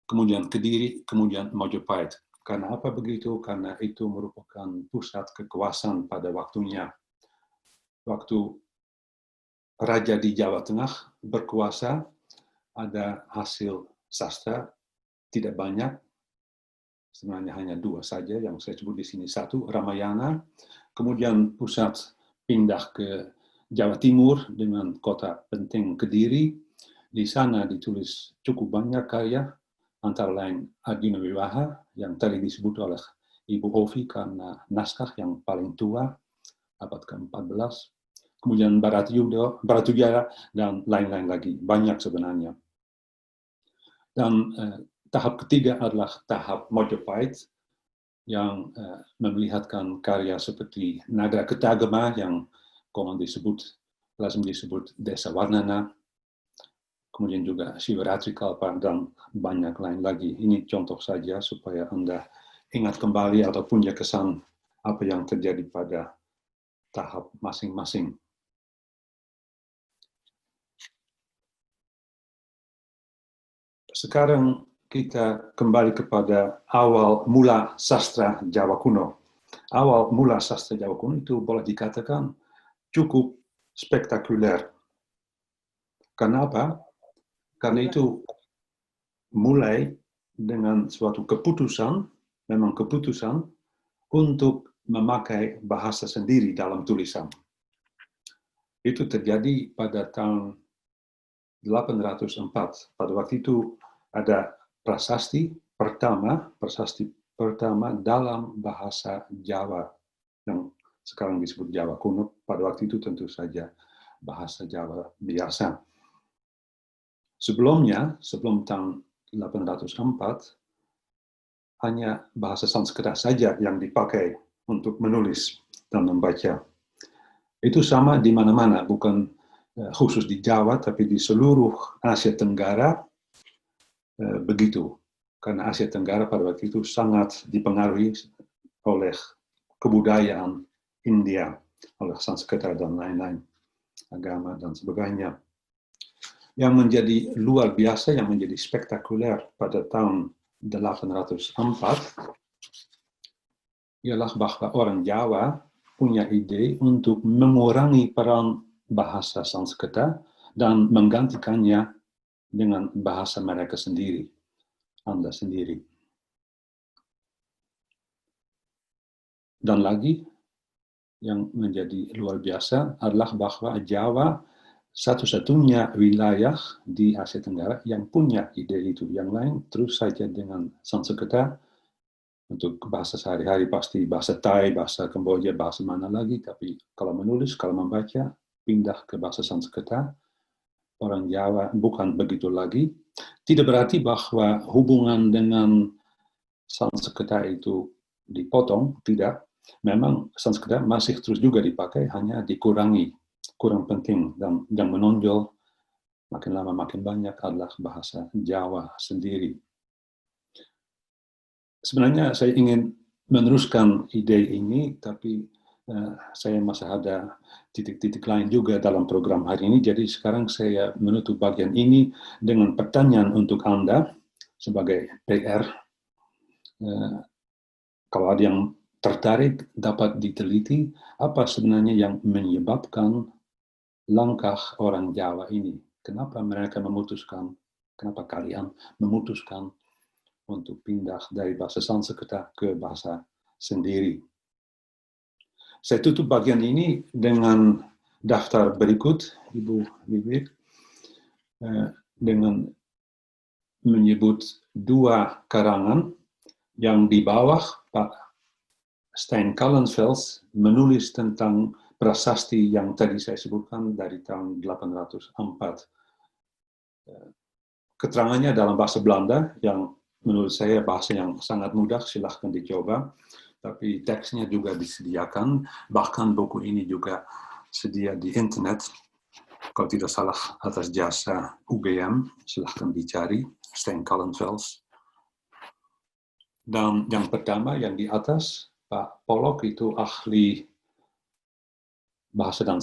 kemudian Kediri, kemudian Majapahit. Karena apa begitu? Karena itu merupakan pusat kekuasaan pada waktunya. Waktu raja di Jawa Tengah berkuasa, ada hasil sastra tidak banyak, sebenarnya hanya 2 saja yang saya sebut di sini. 1, Ramayana, kemudian pusat pindah ke Jawa Timur dengan kota penting Kediri. Di sana ditulis cukup banyak karya, antara lain Adina Wiwaha yang tadi disebut oleh Ibu Ovi karena naskah yang paling tua, abad ke-14. Kemudian Baratujara dan lain-lain lagi, banyak sebenarnya. Dan tahap ketiga adalah tahap Majapahit yang memelihatkan karya seperti Nagara Ketagama yang lazim disebut Desa Warnana, kemudian juga Sivaratri Kalpa, dan banyak lain lagi. Ini contoh saja supaya Anda ingat kembali atau punya kesan apa yang terjadi pada tahap masing-masing. Sekarang kita kembali kepada awal mula sastra Jawa kuno. Awal mula sastra Jawa kuno itu boleh dikatakan cukup spektakuler. Kenapa? Karena itu mulai dengan suatu keputusan, memang keputusan untuk memakai bahasa sendiri dalam tulisan. Itu terjadi pada tahun 804. Pada waktu itu ada prasasti pertama dalam bahasa Jawa yang sekarang disebut Jawa kuno. Pada waktu itu tentu saja bahasa Jawa biasa. Sebelumnya, sebelum tahun 804, hanya bahasa Sanskerta saja yang dipakai untuk menulis dan membaca. Itu sama di mana-mana, bukan khusus di Jawa, tapi di seluruh Asia Tenggara begitu. Karena Asia Tenggara pada waktu itu sangat dipengaruhi oleh kebudayaan India, oleh Sanskerta dan lain-lain, agama dan sebagainya. Yang menjadi luar biasa, yang menjadi spektakuler pada tahun 804 ialah bahwa orang Jawa punya ide untuk mengurangi peran bahasa Sanskerta dan menggantikannya dengan bahasa mereka sendiri, Anda sendiri. Dan lagi, yang menjadi luar biasa adalah bahwa Jawa satu-satunya wilayah di Asia Tenggara yang punya ide itu. Yang lain terus saja dengan Sanskerta untuk bahasa sehari-hari, pasti bahasa Thai, bahasa Kamboja, bahasa mana lagi. Tapi kalau menulis, kalau membaca, pindah ke bahasa Sanskerta. Orang Jawa bukan begitu lagi. Tidak berarti bahwa hubungan dengan Sanskerta itu dipotong, tidak. Memang Sanskerta masih terus juga dipakai, hanya dikurangi. Kurang penting, dan yang menonjol makin lama makin banyak adalah bahasa Jawa sendiri. Sebenarnya saya ingin meneruskan ide ini, tapi saya masih ada titik-titik lain juga dalam program hari ini, jadi sekarang saya menutup bagian ini dengan pertanyaan untuk Anda sebagai PR. Kalau ada yang tertarik, dapat diteliti apa sebenarnya yang menyebabkan langkah orang Jawa ini. Kenapa mereka memutuskan, kenapa kalian memutuskan untuk pindah dari bahasa Sanskerta ke bahasa sendiri. Saya tutup bagian ini dengan daftar berikut, Ibu Bibit, dengan menyebut 2 karangan yang di bawah Pak Stein Kallenfels menulis tentang prasasti yang tadi saya sebutkan dari tahun 804. Keterangannya dalam bahasa Belanda yang menurut saya bahasa yang sangat mudah, silahkan dicoba. Tapi teksnya juga disediakan, bahkan buku ini juga sedia di internet. kalau tidak salah atas jasa UGM, silahkan dicari, Steyn-Kallenfels. Dan yang pertama yang di atas, Pak Pollock itu ahli bahasa dan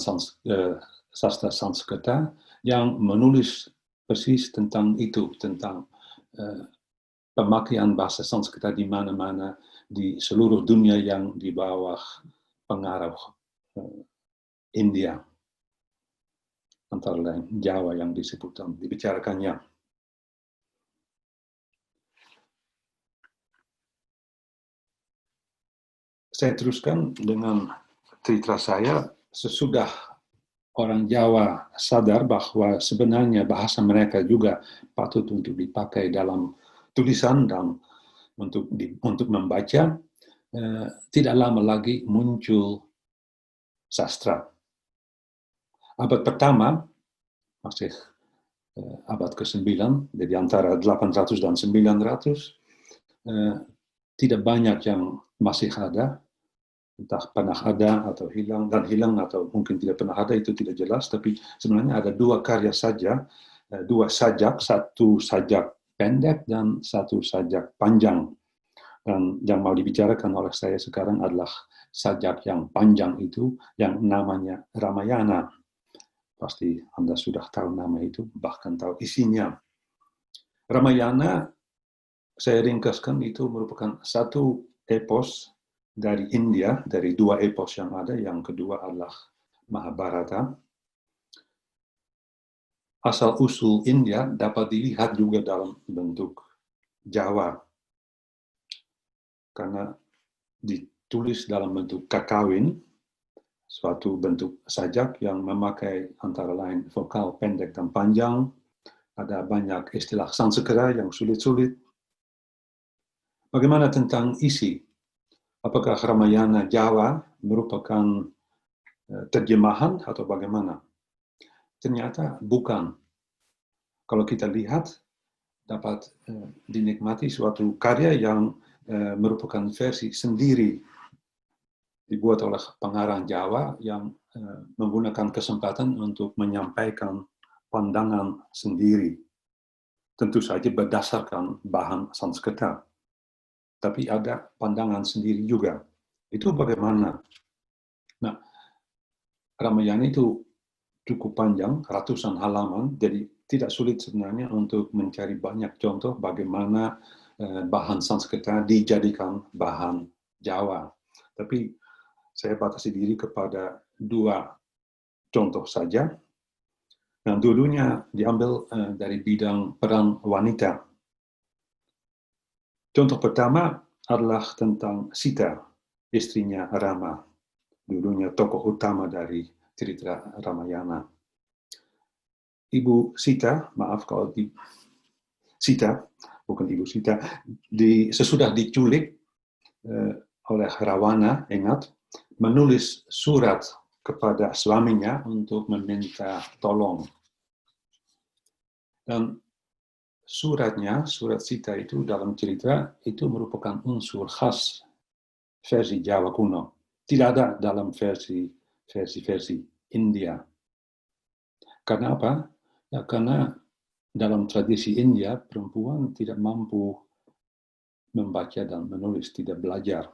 sastra Sanskerta yang menulis persis tentang itu, tentang pemakaian bahasa Sanskerta di mana-mana di seluruh dunia yang di bawah pengaruh India, antara lain Jawa yang disebutkan, dibicarakannya. Saya teruskan dengan cerita saya sesudah orang Jawa sadar bahwa sebenarnya bahasa mereka juga patut untuk dipakai dalam tulisan dan untuk membaca, tidak lama lagi muncul sastra. Abad pertama, masih abad ke-9, jadi antara 800 dan 900, tidak banyak yang masih ada, entah pernah ada atau hilang, dan hilang atau mungkin tidak pernah ada, itu tidak jelas, tapi sebenarnya ada dua karya saja, dua sajak, satu sajak pendek dan satu sajak panjang. Dan yang mau dibicarakan oleh saya sekarang adalah sajak yang panjang itu, yang namanya Ramayana. Pasti Anda sudah tahu nama itu, bahkan tahu isinya. Ramayana, saya ringkaskan, itu merupakan satu epos dari India, dari dua epos yang ada. Yang kedua adalah Mahabharata. Asal-usul India dapat dilihat juga dalam bentuk Jawa, karena ditulis dalam bentuk kakawin, suatu bentuk sajak yang memakai antara lain vokal pendek dan panjang. Ada banyak istilah Sanskerta yang sulit-sulit. Bagaimana tentang isi? Apakah Ramayana Jawa merupakan terjemahan atau bagaimana? Ternyata bukan. Kalau kita lihat, dapat dinikmati suatu karya yang merupakan versi sendiri, dibuat oleh pengarang Jawa yang menggunakan kesempatan untuk menyampaikan pandangan sendiri. Tentu saja berdasarkan bahan Sanskerta, tapi ada pandangan sendiri juga. Itu bagaimana? Nah, Ramayana itu cukup panjang, ratusan halaman, jadi tidak sulit sebenarnya untuk mencari banyak contoh bagaimana bahan Sanskerta dijadikan bahan Jawa. Tapi saya batasi diri kepada dua contoh saja. Nah, dulunya diambil dari bidang peran wanita. Contoh pertama adalah tentang Sita, istrinya Rama. Dulunya tokoh utama dari cerita Ramayana. Ibu Sita, maaf kalau Sita, bukan Ibu Sita, sesudah diculik oleh Rawana, ingat, menulis surat kepada suaminya untuk meminta tolong. Dan surat Sita itu dalam cerita itu merupakan unsur khas versi Jawa kuno. Tidak ada dalam versi India. Karena apa? Ya, karena dalam tradisi India, perempuan tidak mampu membaca dan menulis, tidak belajar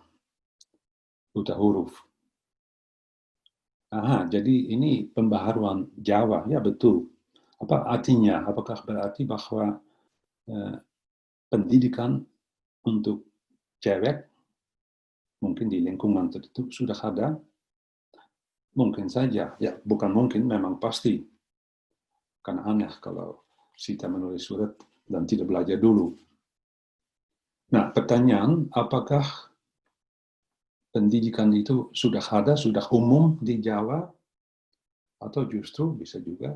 buta huruf. Jadi ini pembaharuan Jawa, ya betul. Apa artinya? Apakah berarti bahwa pendidikan untuk cewek mungkin di lingkungan tertentu sudah ada? Mungkin saja, ya bukan mungkin, memang pasti. Karena aneh kalau Sita menulis surat dan tidak belajar dulu. Nah, pertanyaan, apakah pendidikan itu sudah ada, sudah umum di Jawa, atau justru bisa juga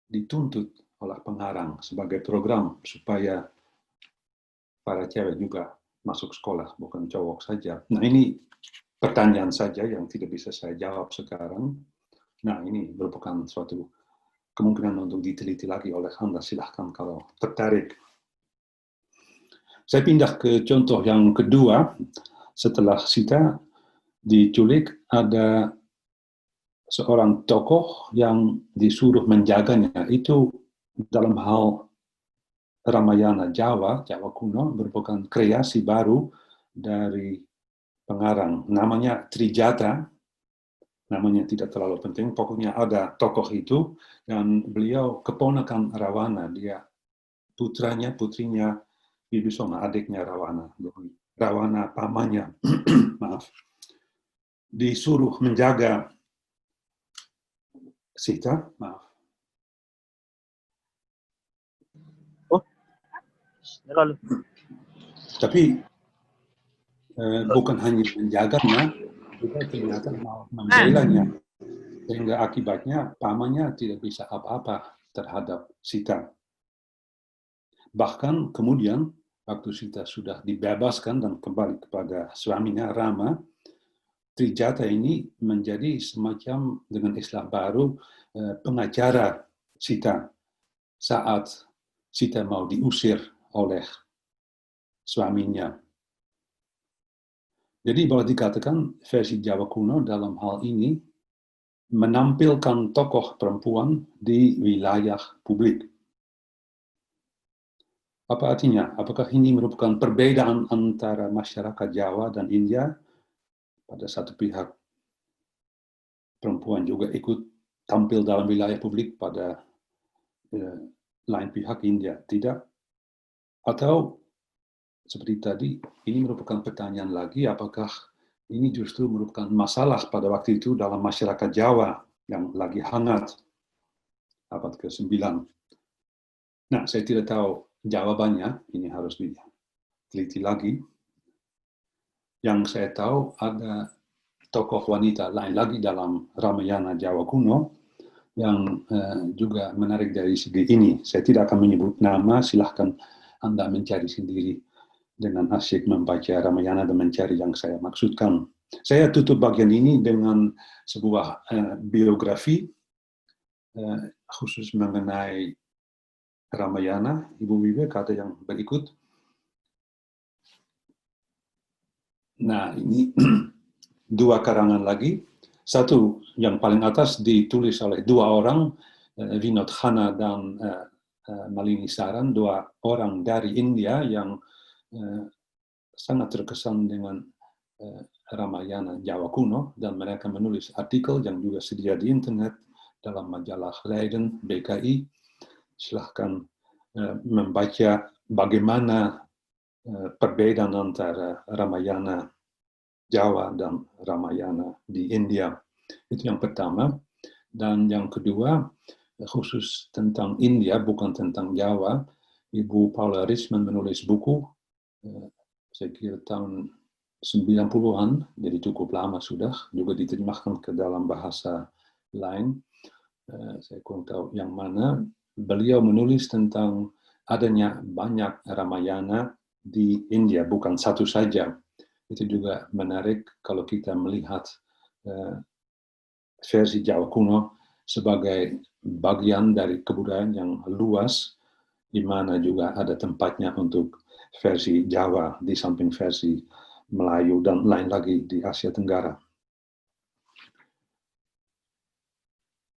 dituntut oleh pengarang sebagai program supaya para cewek juga masuk sekolah, bukan cowok saja. Nah, ini pertanyaan saja yang tidak bisa saya jawab sekarang. Nah, ini merupakan suatu kemungkinan untuk diteliti lagi oleh Anda, silahkan kalau tertarik. Saya pindah ke contoh yang kedua. Setelah Sita diculik, ada seorang tokoh yang disuruh menjaganya. Itu dalam hal Ramayana Jawa kuno merupakan kreasi baru dari pengarang. Namanya Trijata, namanya tidak terlalu penting, pokoknya ada tokoh itu, dan beliau keponakan Rawana, dia putrinya Wibisoma, adiknya Rawana. Rawana pamannya, maaf, disuruh menjaga Sita, maaf. Lalu. Tapi bukan hanya menjaganya, juga ternyata membelanya. Sehingga akibatnya pamannya tidak bisa apa-apa terhadap Sita. Bahkan kemudian, waktu Sita sudah dibebaskan dan kembali kepada suaminya Rama, Trijata ini menjadi semacam, dengan istilah baru, pengacara Sita saat Sita mau diusir oleh suaminya. Jadi boleh dikatakan versi Jawa kuno dalam hal ini menampilkan tokoh perempuan di wilayah publik. Apa artinya? Apakah ini merupakan perbedaan antara masyarakat Jawa dan India? Pada satu pihak, perempuan juga ikut tampil dalam wilayah publik, pada lain pihak India tidak. Atau seperti tadi, ini merupakan pertanyaan lagi, apakah ini justru merupakan masalah pada waktu itu dalam masyarakat Jawa yang lagi hangat, abad ke-9. Nah, saya tidak tahu jawabannya, ini harus diteliti lagi. Yang saya tahu ada tokoh wanita lain lagi dalam Ramayana Jawa kuno yang juga menarik dari segi ini. Saya tidak akan menyebut nama, silahkan Anda mencari sendiri dengan asyik membaca Ramayana dan mencari yang saya maksudkan. Saya tutup bagian ini dengan sebuah biografi khusus mengenai Ramayana. Ibu Wiwe kata yang berikut. Nah, ini dua karangan lagi. Satu yang paling atas ditulis oleh dua orang, Vinod Khanna dan Malini Saran, dua orang dari India yang sangat terkesan dengan Ramayana Jawa kuno, dan mereka menulis artikel yang juga sedia di internet dalam majalah Leiden BKI. Silahkan membaca bagaimana perbedaan antara Ramayana Jawa dan Ramayana di India. Itu yang pertama. Dan yang kedua, khusus tentang India, bukan tentang Jawa, Ibu Paula Richman menulis buku, saya kira tahun 90-an, jadi cukup lama sudah, juga diterjemahkan ke dalam bahasa lain. Saya kurang tahu yang mana. Beliau menulis tentang adanya banyak Ramayana di India, bukan satu saja. Itu juga menarik kalau kita melihat versi Jawa kuno sebagai bagian dari kebudayaan yang luas, di mana juga ada tempatnya untuk versi Jawa di samping versi Melayu dan lain lagi di Asia Tenggara.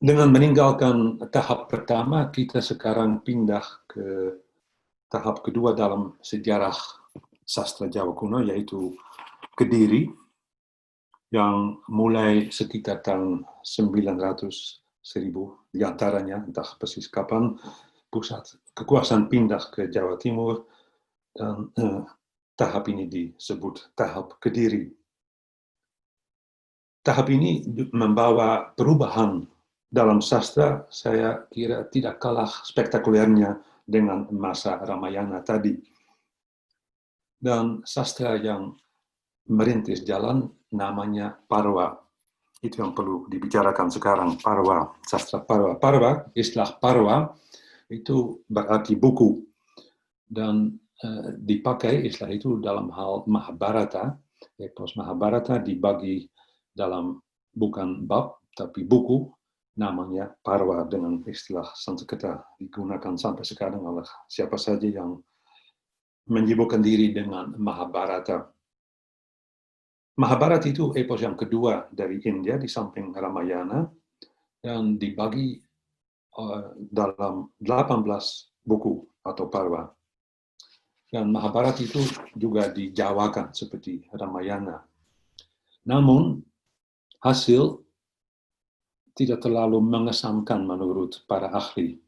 Dengan meninggalkan tahap pertama, kita sekarang pindah ke tahap kedua dalam sejarah sastra Jawa kuno, yaitu Kediri, yang mulai sekitar tahun 900, 1000, diantaranya, entah persis kapan, pusat kekuasaan pindah ke Jawa Timur, dan tahap ini disebut tahap Kediri. Tahap ini membawa perubahan dalam sastra, saya kira tidak kalah spektakulernya dengan masa Ramayana tadi. Dan sastra yang merintis jalan namanya Parwa. Itu yang perlu dibicarakan sekarang, Parwa, sastra Parwa. Parwa, istilah Parwa, itu berarti buku. Dan dipakai istilah itu dalam hal Mahabharata. Epos Mahabharata dibagi dalam bukan bab, tapi buku, namanya Parwa, dengan istilah Sanskerta digunakan sampai sekarang oleh siapa saja yang menyibukkan diri dengan Mahabharata. Mahabharata itu epos yang kedua dari India di samping Ramayana, dan dibagi dalam 18 buku atau parwa. Dan Mahabharata itu juga dijawakan seperti Ramayana. Namun, hasil tidak terlalu mengesankan menurut para ahli.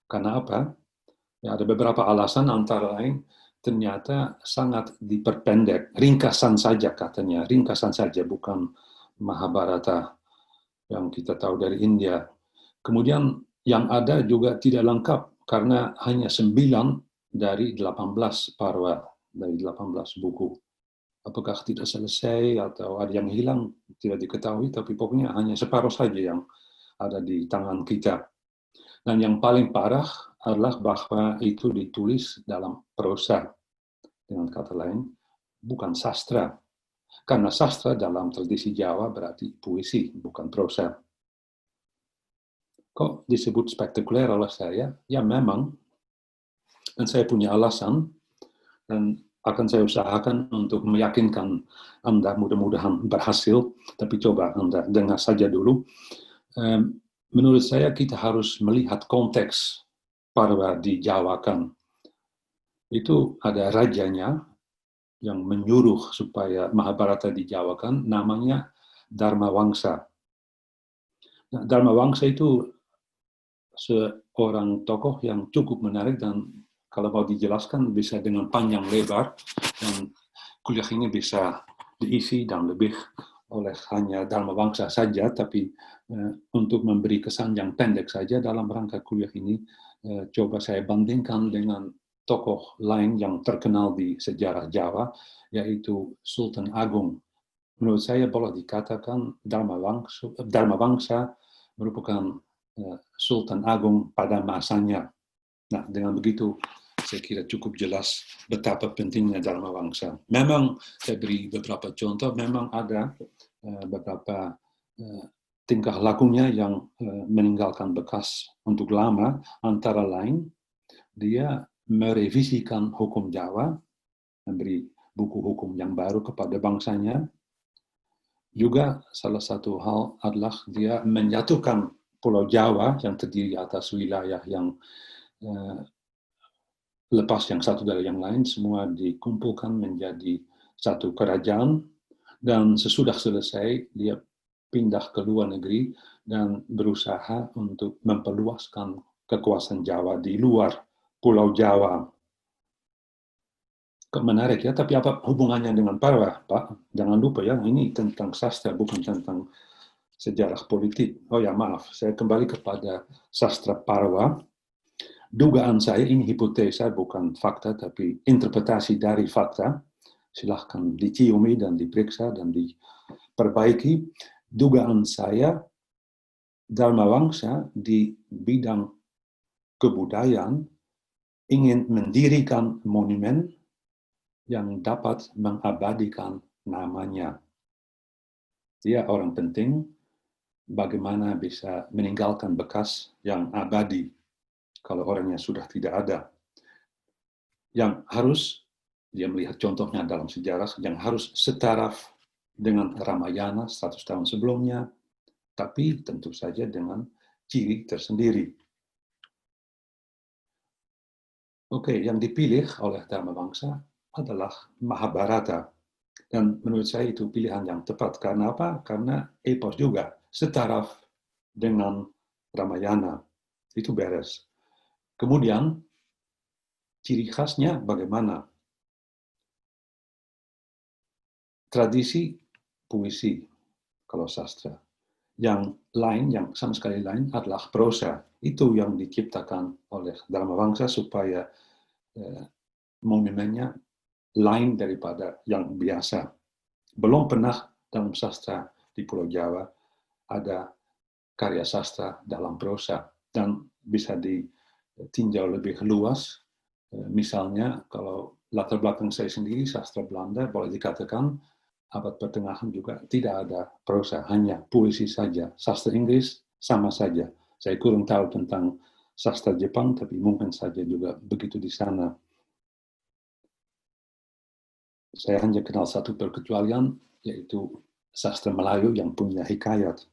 Karena apa? Ya, ada beberapa alasan, antara lain ternyata sangat diperpendek. Ringkasan saja katanya, ringkasan saja, bukan Mahabharata yang kita tahu dari India. Kemudian yang ada juga tidak lengkap, karena hanya 9 dari 18 parwa, dari 18 buku. Apakah tidak selesai atau ada yang hilang, tidak diketahui, tapi pokoknya hanya separuh saja yang ada di tangan kita. Dan yang paling parah adalah bahwa itu ditulis dalam prosa. Dengan kata lain, bukan sastra. Karena sastra dalam tradisi Jawa berarti puisi, bukan prosa. Kok disebut spektakuler oleh saya? Ya memang, dan saya punya alasan, dan akan saya usahakan untuk meyakinkan Anda, mudah-mudahan berhasil, tapi coba Anda dengar saja dulu. Menurut saya kita harus melihat konteks parwa dijawakan. Itu ada rajanya yang menyuruh supaya Mahabharata dijawakan, namanya Dharma Wangsa. Nah, Dharma Wangsa itu seorang tokoh yang cukup menarik, dan kalau mau dijelaskan bisa dengan panjang lebar, dan kuliah ini bisa diisi dan lebih oleh hanya Dharma Wangsa saja, tapi untuk memberi kesan yang pendek saja dalam rangka kuliah ini, coba saya bandingkan dengan tokoh lain yang terkenal di sejarah Jawa, yaitu Sultan Agung. Menurut saya boleh dikatakan Dharma Wangsa merupakan Sultan Agung pada masanya. Nah, dengan begitu saya kira cukup jelas betapa pentingnya Dharma Wangsa. Memang saya beri beberapa contoh, memang ada beberapa tingkah lakunya yang meninggalkan bekas untuk lama, antara lain dia merevisikan hukum Jawa, memberi buku hukum yang baru kepada bangsanya. Juga salah satu hal adalah dia menyatukan Pulau Jawa yang terdiri atas wilayah yang lepas yang satu dari yang lain, semua dikumpulkan menjadi satu kerajaan, dan sesudah selesai dia pindah ke luar negeri dan berusaha untuk memperluaskan kekuasaan Jawa di luar Pulau Jawa. Menarik ya, tapi apa hubungannya dengan parwa, Pak? Jangan lupa ya, ini tentang sastra, bukan tentang sejarah politik. Oh ya, maaf, saya kembali kepada sastra parwa. Dugaan saya, ini hipotesa, bukan fakta, tapi interpretasi dari fakta. Silahkan diciumi dan diperiksa dan diperbaiki. Dugaan saya, Dharma Wangsa di bidang kebudayaan ingin mendirikan monumen yang dapat mengabadikan namanya. Dia orang penting, bagaimana bisa meninggalkan bekas yang abadi kalau orangnya sudah tidak ada. Yang harus dia melihat contohnya dalam sejarah, yang harus setaraf dengan Ramayana 100 tahun sebelumnya, tapi tentu saja dengan ciri tersendiri. Oke, yang dipilih oleh Dharma Wangsa adalah Mahabharata. Dan menurut saya itu pilihan yang tepat. Karena apa? Karena epos juga setaraf dengan Ramayana. Itu beres. Kemudian, ciri khasnya bagaimana? Tradisi puisi, kalau sastra. Yang lain, yang sama sekali lain adalah prosa. Itu yang diciptakan oleh Dharma Wangsa supaya monumennya lain daripada yang biasa. Belum pernah dalam sastra di Pulau Jawa ada karya sastra dalam prosa, dan bisa ditinjau lebih luas. Misalnya kalau latar belakang saya sendiri sastra Belanda, boleh dikatakan abad pertengahan juga tidak ada prosa, hanya puisi saja. Sastra Inggris sama saja. Saya kurang tahu tentang sastra Jepang, tapi mungkin saja juga begitu di sana. Saya hanya kenal satu perkecualian, yaitu sastra Melayu yang punya hikayat.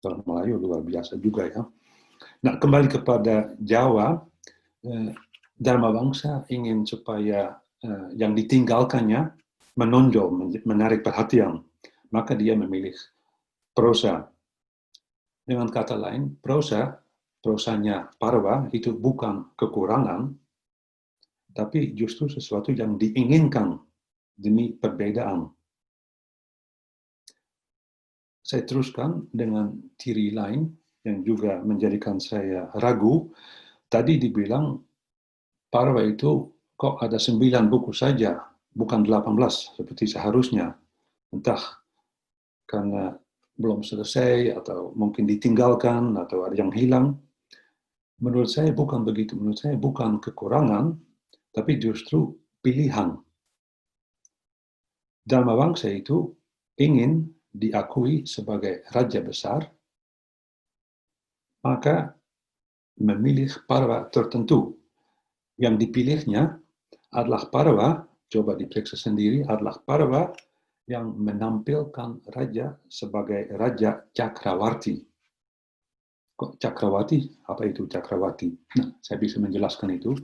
Orang Melayu luar biasa juga ya. Nah, kembali kepada Jawa, Dharma Wangsa ingin supaya yang ditinggalkannya menonjol, menarik perhatian. Maka dia memilih prosa. Dengan kata lain, prosanya Parva itu bukan kekurangan, tapi justru sesuatu yang diinginkan demi perbedaan. Saya teruskan dengan ciri lain yang juga menjadikan saya ragu. Tadi dibilang Parva itu kok ada 9 buku saja, bukan 18 seperti seharusnya. Entah karena belum selesai, atau mungkin ditinggalkan, atau ada yang hilang. Menurut saya bukan begitu. Menurut saya bukan kekurangan, tapi justru pilihan. Dharma Wangsa itu ingin diakui sebagai raja besar, maka memilih Parva tertentu. Yang dipilihnya adalah Parva, coba diperiksa sendiri, adalah Parva yang menampilkan raja sebagai Raja Cakrawarti. Kok Cakrawati? Apa itu Cakrawati? Nah, saya bisa menjelaskan itu.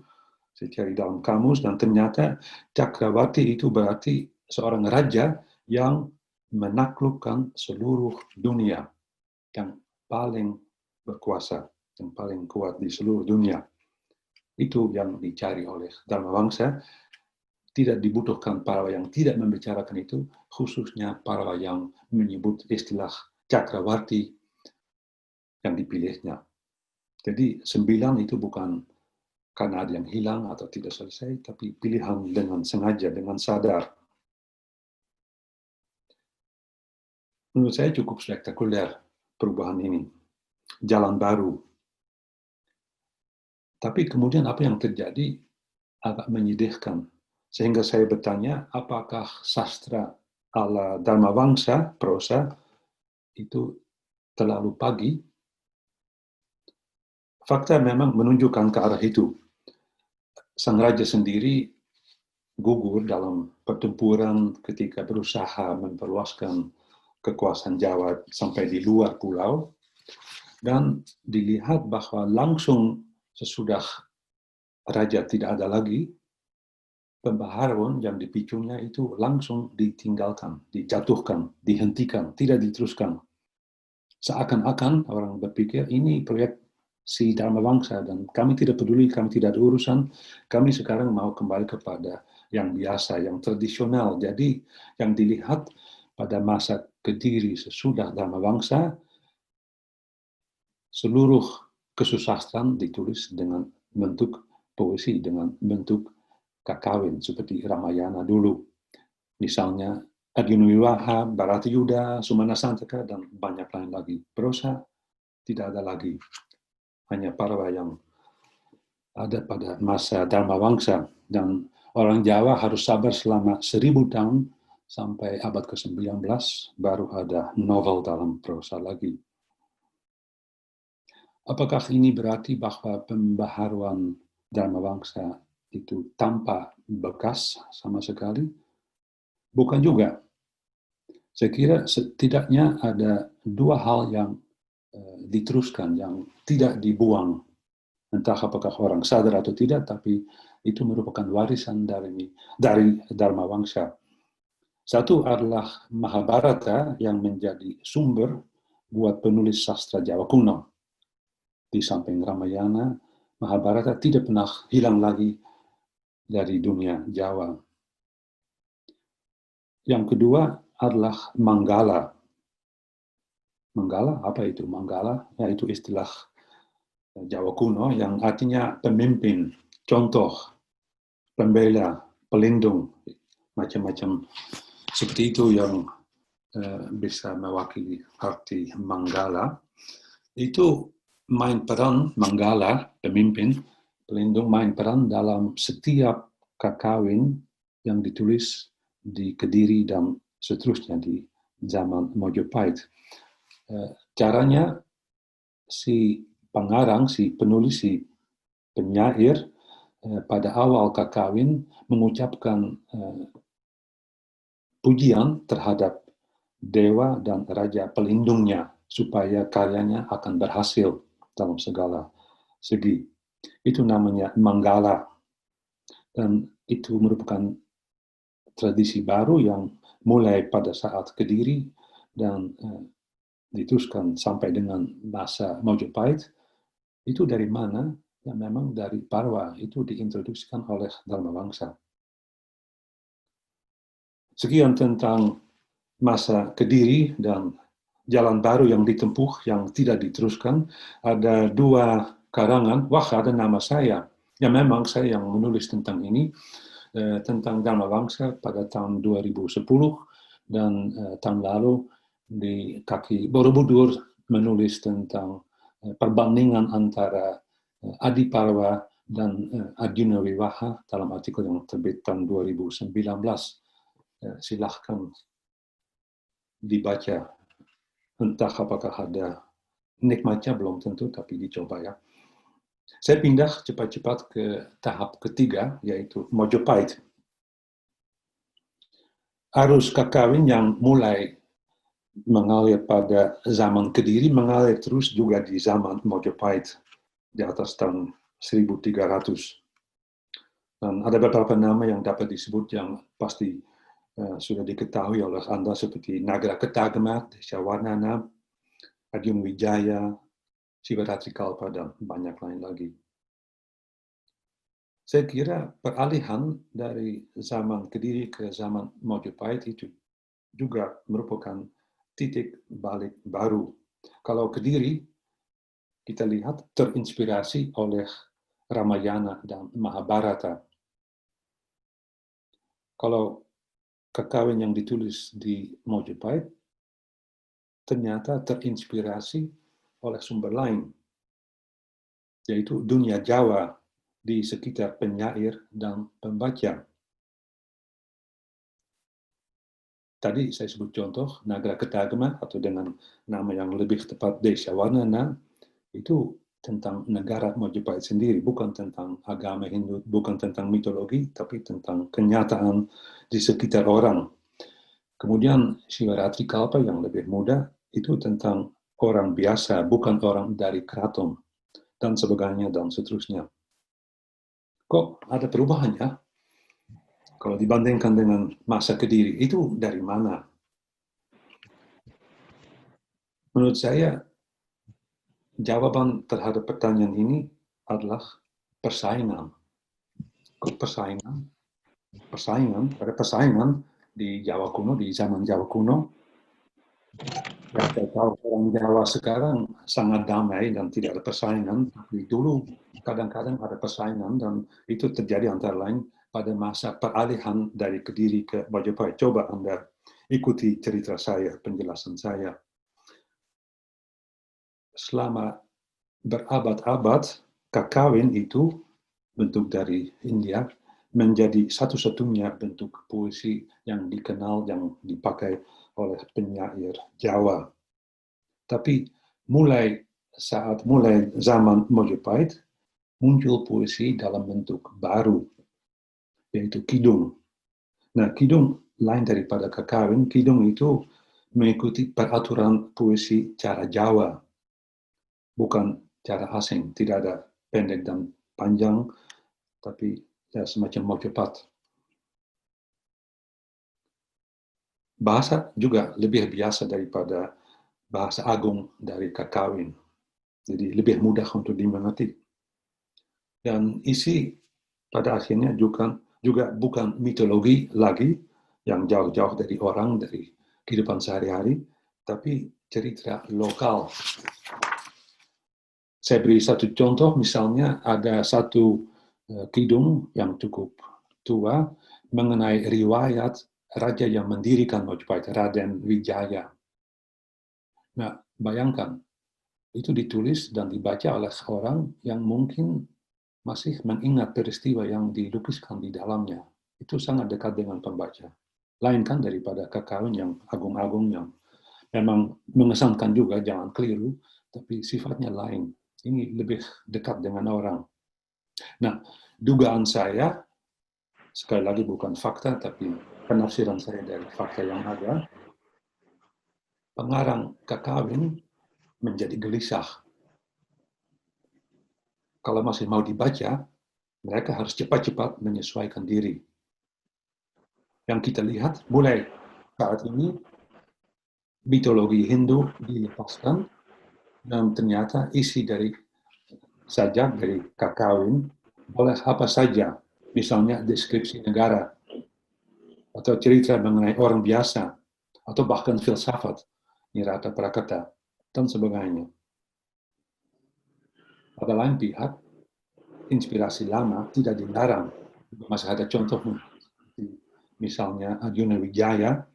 Saya cari dalam kamus dan ternyata Cakrawati itu berarti seorang raja yang menaklukkan seluruh dunia, yang paling berkuasa, yang paling kuat di seluruh dunia. Itu yang dicari oleh Dharma Wangsa. Tidak dibutuhkan Parva yang tidak membicarakan itu, khususnya Parva yang menyebut istilah Cakrawarti yang dipilihnya. Jadi 9 itu bukan karena ada yang hilang atau tidak selesai, tapi pilihan dengan sengaja, dengan sadar. Menurut saya cukup spektakuler perubahan ini. Jalan baru. Tapi kemudian apa yang terjadi agak menyedihkan. Sehingga saya bertanya, apakah sastra ala Dharma Wangsa, prosa, itu terlalu pagi? Fakta memang menunjukkan ke arah itu. Sang raja sendiri gugur dalam pertempuran ketika berusaha memperluaskan kekuasaan Jawa sampai di luar pulau, dan dilihat bahwa langsung sesudah raja tidak ada lagi, pembaharuan yang dipicunya itu langsung ditinggalkan, dijatuhkan, dihentikan, tidak diteruskan. Seakan-akan orang berpikir ini proyek si Dharma Wangsa dan kami tidak peduli, kami tidak ada urusan, kami sekarang mau kembali kepada yang biasa, yang tradisional. Jadi yang dilihat pada masa Kediri sesudah Dharma Wangsa, seluruh kesusastraan ditulis dengan bentuk puisi, dengan bentuk kakawin seperti Ramayana dulu. Misalnya Arjuna Wiwaha, Bharatayuddha, Sumana Santaka, dan banyak lain lagi. Prosa tidak ada lagi. Hanya Parva yang ada pada masa Dharma Wangsa. Dan orang Jawa harus sabar selama 1000 tahun sampai abad ke-19 baru ada novel dalam prosa lagi. Apakah ini berarti bahwa pembaharuan Dharma Wangsa itu tanpa bekas sama sekali? Bukan juga. Saya kira setidaknya ada 2 hal yang diteruskan, yang tidak dibuang. Entah apakah orang sadar atau tidak, tapi itu merupakan warisan dari Dharma Wangsa. Satu adalah Mahabharata yang menjadi sumber buat penulis sastra Jawa kuno. Di samping Ramayana, Mahabharata tidak pernah hilang lagi dari dunia Jawa. Yang kedua adalah Manggala. Manggala, apa itu Manggala? Yaitu istilah Jawa kuno yang artinya pemimpin, contoh, pembela, pelindung, macam-macam seperti itu yang bisa mewakili arti Manggala. Itu main peran Manggala, pemimpin, pelindung, main peran dalam setiap kakawin yang ditulis di Kediri dan seterusnya di zaman Mojopahit. Caranya si pengarang, si penulis, si penyair pada awal kakawin mengucapkan pujian terhadap dewa dan raja pelindungnya supaya karyanya akan berhasil dalam segala segi. Itu namanya Manggala. Dan itu merupakan tradisi baru yang mulai pada saat Kediri dan diteruskan sampai dengan masa Majapahit. Itu dari mana? Ya memang dari Parwa, itu diintroduksikan oleh Dharma Wangsa. Sekian tentang masa Kediri dan jalan baru yang ditempuh yang tidak diteruskan. Ada 2 karangan, wah ada nama saya. Ya memang saya yang menulis tentang ini, tentang Dharma Wangsa pada tahun 2010 dan tahun lalu di kaki Borobudur menulis tentang perbandingan antara Adiparwa dan Arjuna Wiwaha dalam artikel yang terbit tahun 2019. Silahkan dibaca. Entah apakah ada nikmatnya, belum tentu, tapi dicoba ya. Saya pindah cepat-cepat ke tahap ketiga, yaitu Majapahit. Arus kakawin yang mulai mengalir pada zaman Kediri, mengalir terus juga di zaman Majapahit, di atas tahun 1300. Dan ada beberapa nama yang dapat disebut yang pasti sudah diketahui oleh Anda seperti Nagara Ketagama, Desyawarnana, Arjuna Wijaya, Sivaratri Kalpa, dan banyak lain lagi. Saya kira peralihan dari zaman Kediri ke zaman Majapahit itu juga merupakan titik balik baru. Kalau Kediri, kita lihat terinspirasi oleh Ramayana dan Mahabharata. Kalau kakawin yang ditulis di Majapahit ternyata terinspirasi oleh sumber lain, yaitu dunia Jawa di sekitar penyair dan pembaca. Tadi saya sebut contoh Nagara Ketagama, atau dengan nama yang lebih tepat Desyawarnana, itu tentang negara Majapahit sendiri, bukan tentang agama Hindu, bukan tentang mitologi, tapi tentang kenyataan di sekitar orang. Kemudian Sivaratri Kalpa yang lebih muda, itu tentang orang biasa, bukan orang dari keraton, dan sebagainya, dan seterusnya. Kok ada perubahan ya? Kalau dibandingkan dengan masa Kediri, itu dari mana? Menurut saya, jawaban terhadap pertanyaan ini adalah persaingan. Kok persaingan? Ada persaingan di Jawa kuno, di zaman Jawa kuno. Ya, saya tahu orang Jawa sekarang sangat damai dan tidak ada persaingan. Tapi dulu kadang-kadang ada persaingan, dan itu terjadi antara lain pada masa peralihan dari Kediri ke Majapahit. Coba Anda ikuti cerita saya, penjelasan saya. Selama berabad-abad, kakawin itu, bentuk dari India, menjadi satu-satunya bentuk puisi yang dikenal, yang dipakai oleh penyair Jawa. Tapi mulai zaman Majapahit, muncul puisi dalam bentuk baru, yaitu kidung. Nah, kidung lain daripada kakawin. Kidung itu mengikuti peraturan puisi cara Jawa, bukan cara asing. Tidak ada pendek dan panjang, tapi ya, semacam Majapahit. Bahasa juga lebih biasa daripada bahasa agung dari kakawin. Jadi lebih mudah untuk dimengerti. Dan isi pada akhirnya juga bukan mitologi lagi yang jauh-jauh dari orang, dari kehidupan sehari-hari, tapi cerita lokal. Saya beri satu contoh, misalnya ada satu kidung yang cukup tua mengenai riwayat raja yang mendirikan Majapahit, Raden Wijaya. Nah, bayangkan, itu ditulis dan dibaca oleh orang yang mungkin masih mengingat peristiwa yang dilukiskan di dalamnya. Itu sangat dekat dengan pembaca. Lain kan daripada kakawin yang agung-agung, yang memang mengesankan juga, jangan keliru, tapi sifatnya lain. Ini lebih dekat dengan orang. Nah, dugaan saya, sekali lagi bukan fakta, tapi penafsiran saya dari fakta yang ada, pengarang kakawin menjadi gelisah. Kalau masih mau dibaca, mereka harus cepat-cepat menyesuaikan diri. Yang kita lihat mulai saat ini, mitologi Hindu dilepaskan, dan ternyata isi dari sajak dari kakawin boleh apa saja, misalnya deskripsi negara, atau cerita mengenai orang biasa, atau bahkan filsafat, nirata prakata, dan sebagainya. Pada lain pihak, inspirasi lama tidak dilarang. Masih ada contoh, misalnya Arjuna Wijaya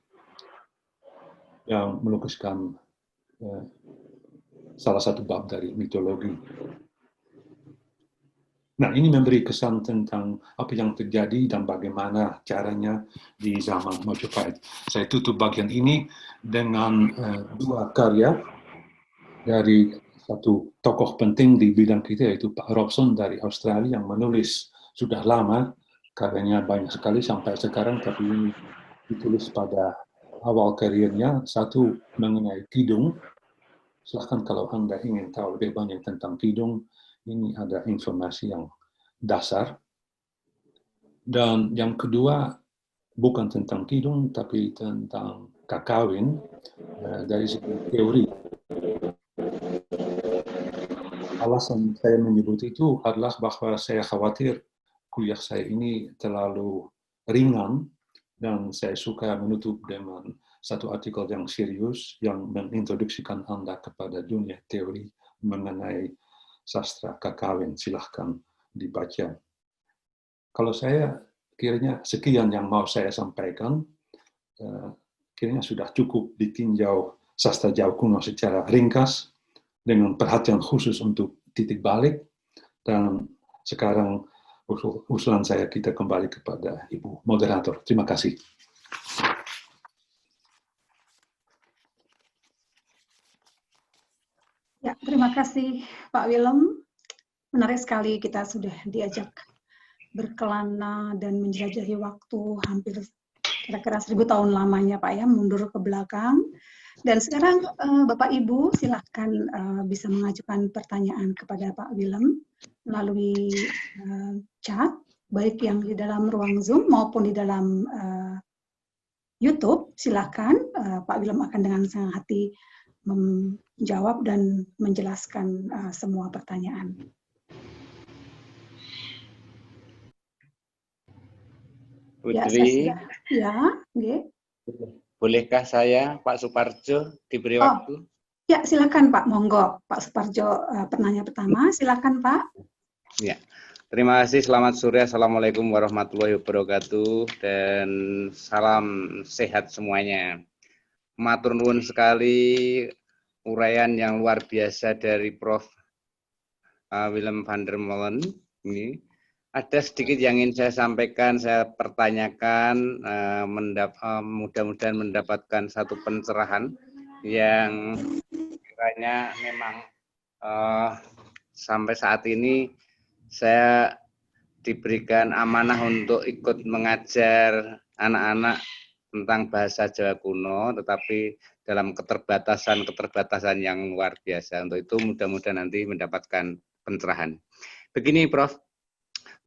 yang melukiskan salah satu bab dari mitologi. Nah, ini memberi kesan tentang apa yang terjadi dan bagaimana caranya di zaman Majapahit. Saya tutup bagian ini dengan dua karya dari satu tokoh penting di bidang kita, yaitu Pak Robson dari Australia, yang menulis sudah lama, karyanya banyak sekali sampai sekarang, tapi ini ditulis pada awal karirnya. Satu mengenai kidung. Silahkan kalau Anda ingin tahu lebih banyak tentang kidung, ini ada informasi yang dasar. Dan yang kedua, bukan tentang kidung, tapi tentang kakawin dari segi teori. Alasan saya menyebut itu adalah bahwa saya khawatir kuliah saya ini terlalu ringan, dan saya suka menutup dengan satu artikel yang serius yang mengintroduksikan Anda kepada dunia teori mengenai sastra kakawin. Silahkan dibaca. Kalau saya kiranya sekian yang mau saya sampaikan, kiranya sudah cukup ditinjau sastra Jawa kuno secara ringkas, dengan perhatian khusus untuk titik balik, dan sekarang usulan saya kita kembali kepada Ibu Moderator. Terima kasih. Ya, terima kasih Pak Willem. Menarik sekali kita sudah diajak berkelana dan menjelajahi waktu hampir kira-kira 1000 tahun lamanya Pak ya, mundur ke belakang. Dan sekarang Bapak Ibu silahkan bisa mengajukan pertanyaan kepada Pak Willem melalui chat, baik yang di dalam ruang Zoom maupun di dalam YouTube. Silahkan, Pak Willem akan dengan senang hati menjawab dan menjelaskan semua pertanyaan. Putri, bolehkah saya, Pak Suparjo, diberi waktu? Ya, silakan Pak, monggo. Pak Suparjo, penanya pertama, silakan Pak. Ya, terima kasih, selamat sore, Assalamualaikum warahmatullahi wabarakatuh, dan salam sehat semuanya. Matur nuwun sekali uraian yang luar biasa dari Prof. Willem van der Molen ini. Ada sedikit yang ingin saya sampaikan, saya pertanyakan, mudah-mudahan mendapatkan satu pencerahan yang kiranya memang sampai saat ini saya diberikan amanah untuk ikut mengajar anak-anak tentang bahasa Jawa kuno, tetapi dalam keterbatasan yang luar biasa. Untuk itu mudah-mudahan nanti mendapatkan pencerahan. Begini Prof,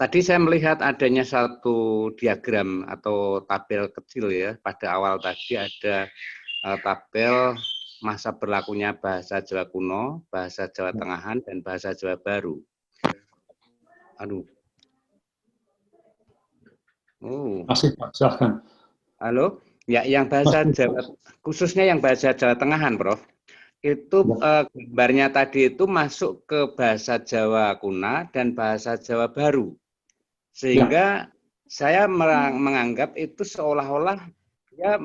tadi saya melihat adanya satu diagram atau tabel kecil ya, pada awal tadi ada tabel masa berlakunya bahasa Jawa kuno, bahasa Jawa Tengahan, dan bahasa Jawa Baru. Aduh. Masih Pak, silahkan. Halo, ya yang bahasa Jawa, khususnya yang bahasa Jawa Tengahan, Prof. Itu gambarnya tadi itu masuk ke bahasa Jawa kuno dan bahasa Jawa Baru. Sehingga saya menganggap itu seolah-olah ya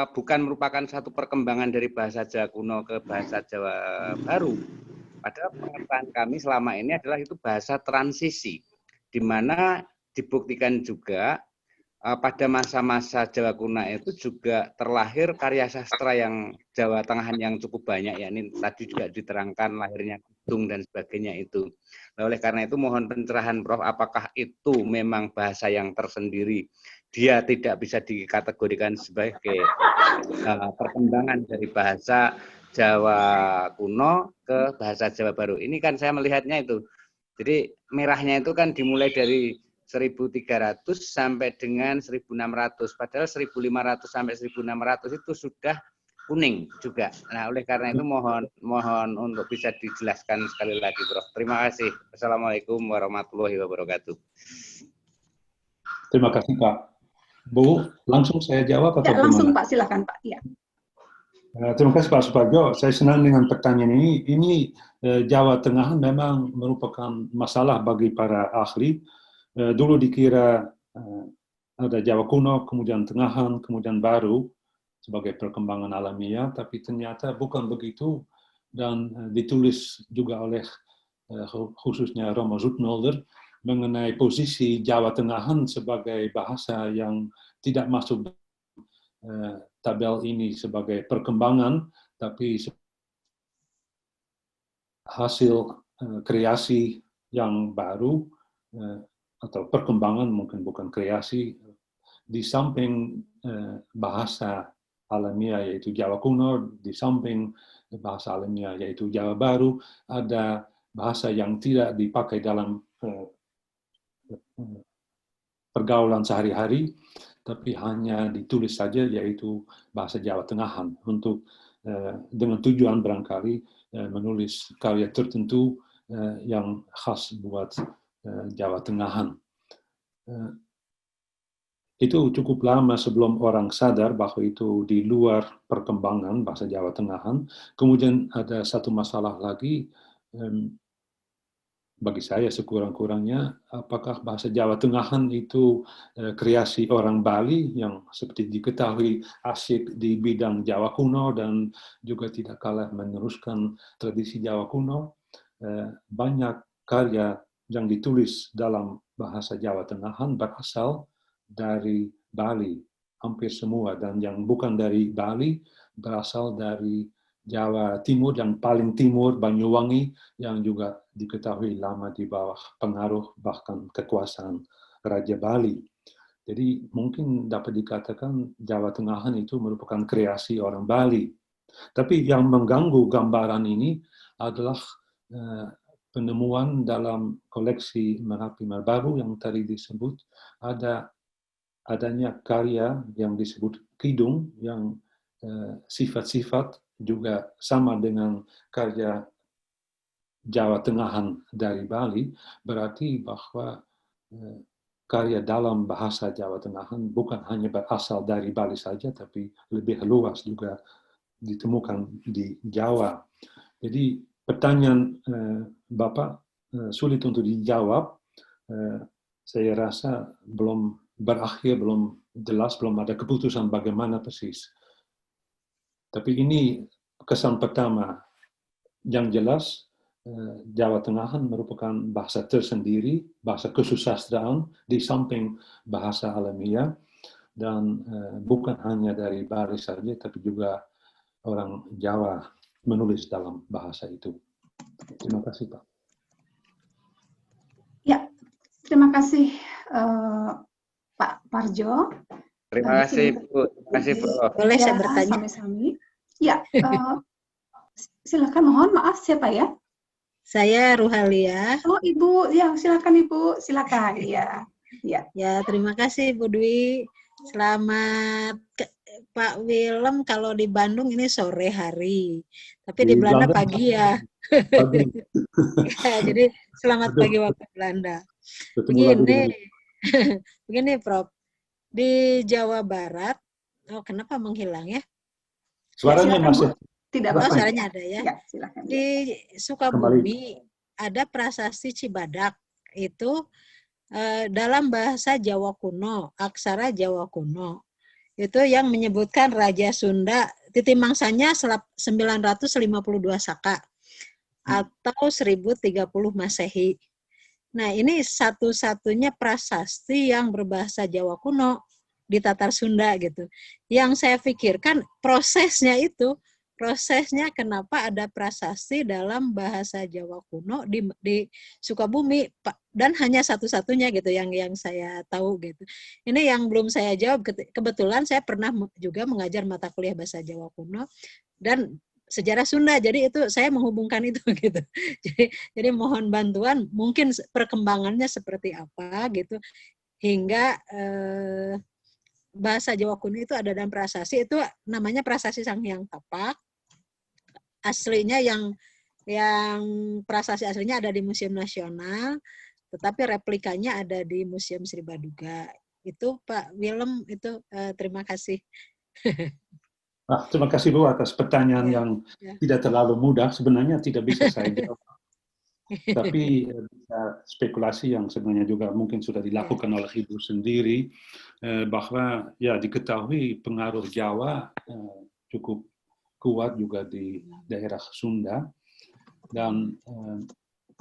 bukan merupakan satu perkembangan dari bahasa Jawa kuno ke bahasa Jawa Baru. Padahal pengertian kami selama ini adalah itu bahasa transisi, di mana dibuktikan juga pada masa-masa Jawa kuno itu juga terlahir karya sastra yang Jawa Tengahan yang cukup banyak, yakni tadi juga diterangkan lahirnya kidung dan sebagainya itu. Nah, oleh karena itu mohon pencerahan Prof, apakah itu memang bahasa yang tersendiri? Dia tidak bisa dikategorikan sebagai perkembangan dari bahasa Jawa kuno ke bahasa Jawa baru. Ini kan saya melihatnya itu. Jadi merahnya itu kan dimulai dari 1300 sampai dengan 1600. Padahal 1500 sampai 1600 itu sudah kuning juga. Nah, oleh karena itu mohon untuk bisa dijelaskan sekali lagi, Prof. Terima kasih. Assalamualaikum warahmatullahi wabarakatuh. Terima kasih, Pak. Bu, langsung saya jawab atau Ya, langsung bagaimana? Pak, silakan Pak. Ya. Terima kasih Pak Suparjo. Saya senang dengan pertanyaan ini. Ini Jawa Tengah memang merupakan masalah bagi para ahli. Dulu dikira ada Jawa kuno, kemudian Tengahan, kemudian baru sebagai perkembangan alamiah, tapi ternyata bukan begitu, dan ditulis juga oleh khususnya Romo Zoetmulder mengenai posisi Jawa Tengahan sebagai bahasa yang tidak masuk tabel ini sebagai perkembangan, tapi hasil kreasi yang baru atau perkembangan, mungkin bukan kreasi, di samping bahasa alamiah yaitu Jawa kuno, di samping bahasa alamiah yaitu Jawa baru, ada bahasa yang tidak dipakai dalam pergaulan sehari-hari, tapi hanya ditulis saja, yaitu bahasa Jawa Tengahan, untuk dengan tujuan barangkali menulis karya tertentu yang khas buat Jawa Tengahan. Itu cukup lama sebelum orang sadar bahwa itu di luar perkembangan bahasa Jawa Tengahan. Kemudian ada satu masalah lagi, bagi saya sekurang-kurangnya, apakah bahasa Jawa Tengahan itu kreasi orang Bali yang seperti diketahui asyik di bidang Jawa kuno dan juga tidak kalah meneruskan tradisi Jawa kuno. Banyak karya yang ditulis dalam bahasa Jawa Tengahan berasal dari Bali, hampir semua, dan yang bukan dari Bali berasal dari Jawa Timur, yang paling timur Banyuwangi, yang juga diketahui lama di bawah pengaruh bahkan kekuasaan Raja Bali. Jadi mungkin dapat dikatakan Jawa Tengahan itu merupakan kreasi orang Bali. Tapi yang mengganggu gambaran ini adalah penemuan dalam koleksi Merapi Merbabu yang tadi disebut, adanya karya yang disebut kidung, yang sifat-sifat juga sama dengan karya Jawa Tengahan dari Bali, berarti bahwa karya dalam bahasa Jawa Tengahan bukan hanya berasal dari Bali saja, tapi lebih luas juga ditemukan di Jawa. Jadi pertanyaan Bapak sulit untuk dijawab. Saya rasa belum berakhir, belum jelas, belum ada keputusan bagaimana persis. Tapi ini kesan pertama. Yang jelas, Jawa Tengahan merupakan bahasa tersendiri, bahasa kesusastraan di samping bahasa alamiah, dan bukan hanya dari Bali saja, tapi juga orang Jawa menulis dalam bahasa itu. Terima kasih, Pak. Ya, terima kasih Pak Parjo. Terima kasih, Bu. Terima kasih, Prof. Boleh saya bertanya? Sami-sami. Ya, silakan, mohon maaf, siapa ya? Saya Ruhalia. Oh, Ibu, ya silakan Ibu, silakan. Ya, ya. Ya, terima kasih Bu Dwi. Selamat Pak Willem, kalau di Bandung ini sore hari, tapi di Belanda pagi ya. Pagi. Ya, jadi selamat pagi waktu Belanda. Begini Prof, di Jawa Barat, oh kenapa menghilang ya? Suaranya masih. Tidak apa. Oh, suaranya ada ya. Ya, silakan. Di Sukabumi ada prasasti Cibadak, itu dalam bahasa Jawa kuno, aksara Jawa kuno. Itu yang menyebutkan Raja Sunda, titi mangsanya 952 Saka atau 1030 Masehi. Nah, ini satu-satunya prasasti yang berbahasa Jawa kuno di Tatar Sunda gitu. Yang saya pikirkan prosesnya kenapa ada prasasti dalam bahasa Jawa kuno di Sukabumi, dan hanya satu-satunya gitu yang saya tahu gitu. Ini yang belum saya jawab. Kebetulan saya pernah juga mengajar mata kuliah bahasa Jawa kuno, dan sejarah Sunda. Jadi itu saya menghubungkan itu gitu. Jadi mohon bantuan, mungkin perkembangannya seperti apa gitu, hingga bahasa Jawa kuno itu ada dalam prasasti, itu namanya prasasti Sanghyang Tapak. Aslinya yang prasasti aslinya ada di Museum Nasional, tetapi replikanya ada di Museum Sri Baduga. Itu Pak Willem, itu terima kasih. Terima kasih Bu atas pertanyaan yang tidak terlalu mudah. Sebenarnya tidak bisa saya jawab. Tapi bisa spekulasi yang sebenarnya juga mungkin sudah dilakukan oleh Ibu sendiri, bahwa ya diketahui pengaruh Jawa cukup kuat juga di daerah Sunda, dan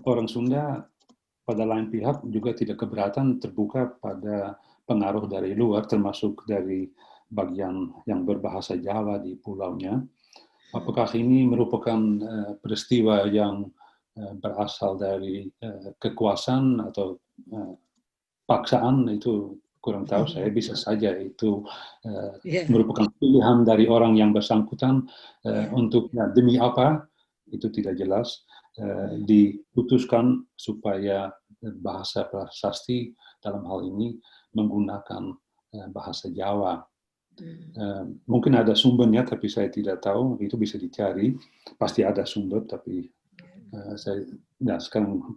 orang Sunda pada lain pihak juga tidak keberatan terbuka pada pengaruh dari luar, termasuk dari bagian yang berbahasa Jawa di pulaunya. Apakah ini merupakan peristiwa yang berasal dari kekuasaan atau paksaan, itu kurang tahu saya. Bisa saja itu merupakan pilihan dari orang yang bersangkutan untuk demi apa, itu tidak jelas, diputuskan supaya bahasa prasasti dalam hal ini menggunakan bahasa Jawa. Mungkin ada sumbernya, tapi saya tidak tahu. Itu bisa dicari, pasti ada sumber, tapi saya sekarang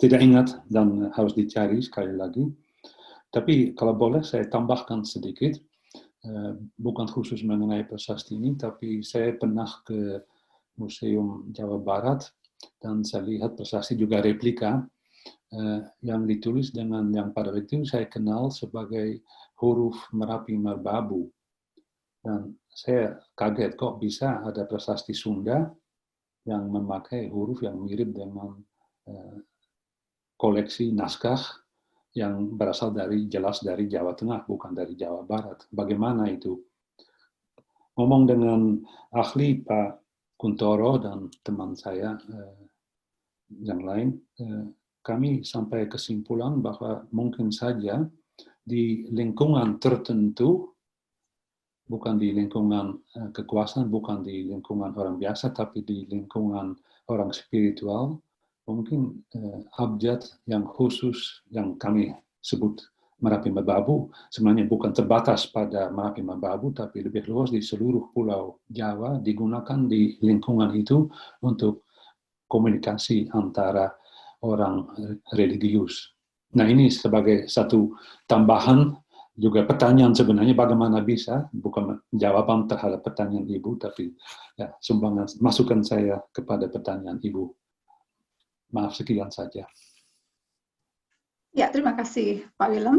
tidak ingat dan harus dicari sekali lagi. Tapi kalau boleh saya tambahkan sedikit, bukan khusus mengenai prasasti ini, tapi saya pernah ke Museum Jawa Barat dan saya lihat prasasti juga replika yang ditulis dengan yang pada waktu itu saya kenal sebagai huruf Merapi Merbabu. Dan saya kaget kok bisa ada prasasti Sunda yang memakai huruf yang mirip dengan koleksi naskah yang berasal jelas dari Jawa Tengah, bukan dari Jawa Barat. Bagaimana itu? Ngomong dengan ahli Pak Kuntoro dan teman saya yang lain, kami sampai kesimpulan bahwa mungkin saja di lingkungan tertentu, bukan di lingkungan kekuasaan, bukan di lingkungan orang biasa, tapi di lingkungan orang spiritual, mungkin abjad yang khusus yang kami sebut Merapi Merbabu sebenarnya bukan terbatas pada Merapi Merbabu, tapi lebih luas di seluruh pulau Jawa, digunakan di lingkungan itu untuk komunikasi antara orang religius. Nah, ini sebagai satu tambahan juga pertanyaan sebenarnya bagaimana bisa, bukan jawaban terhadap pertanyaan Ibu, tapi ya, sumbangan masukan saya kepada pertanyaan Ibu. Maaf, sekian saja. Ya, terima kasih Pak Willem.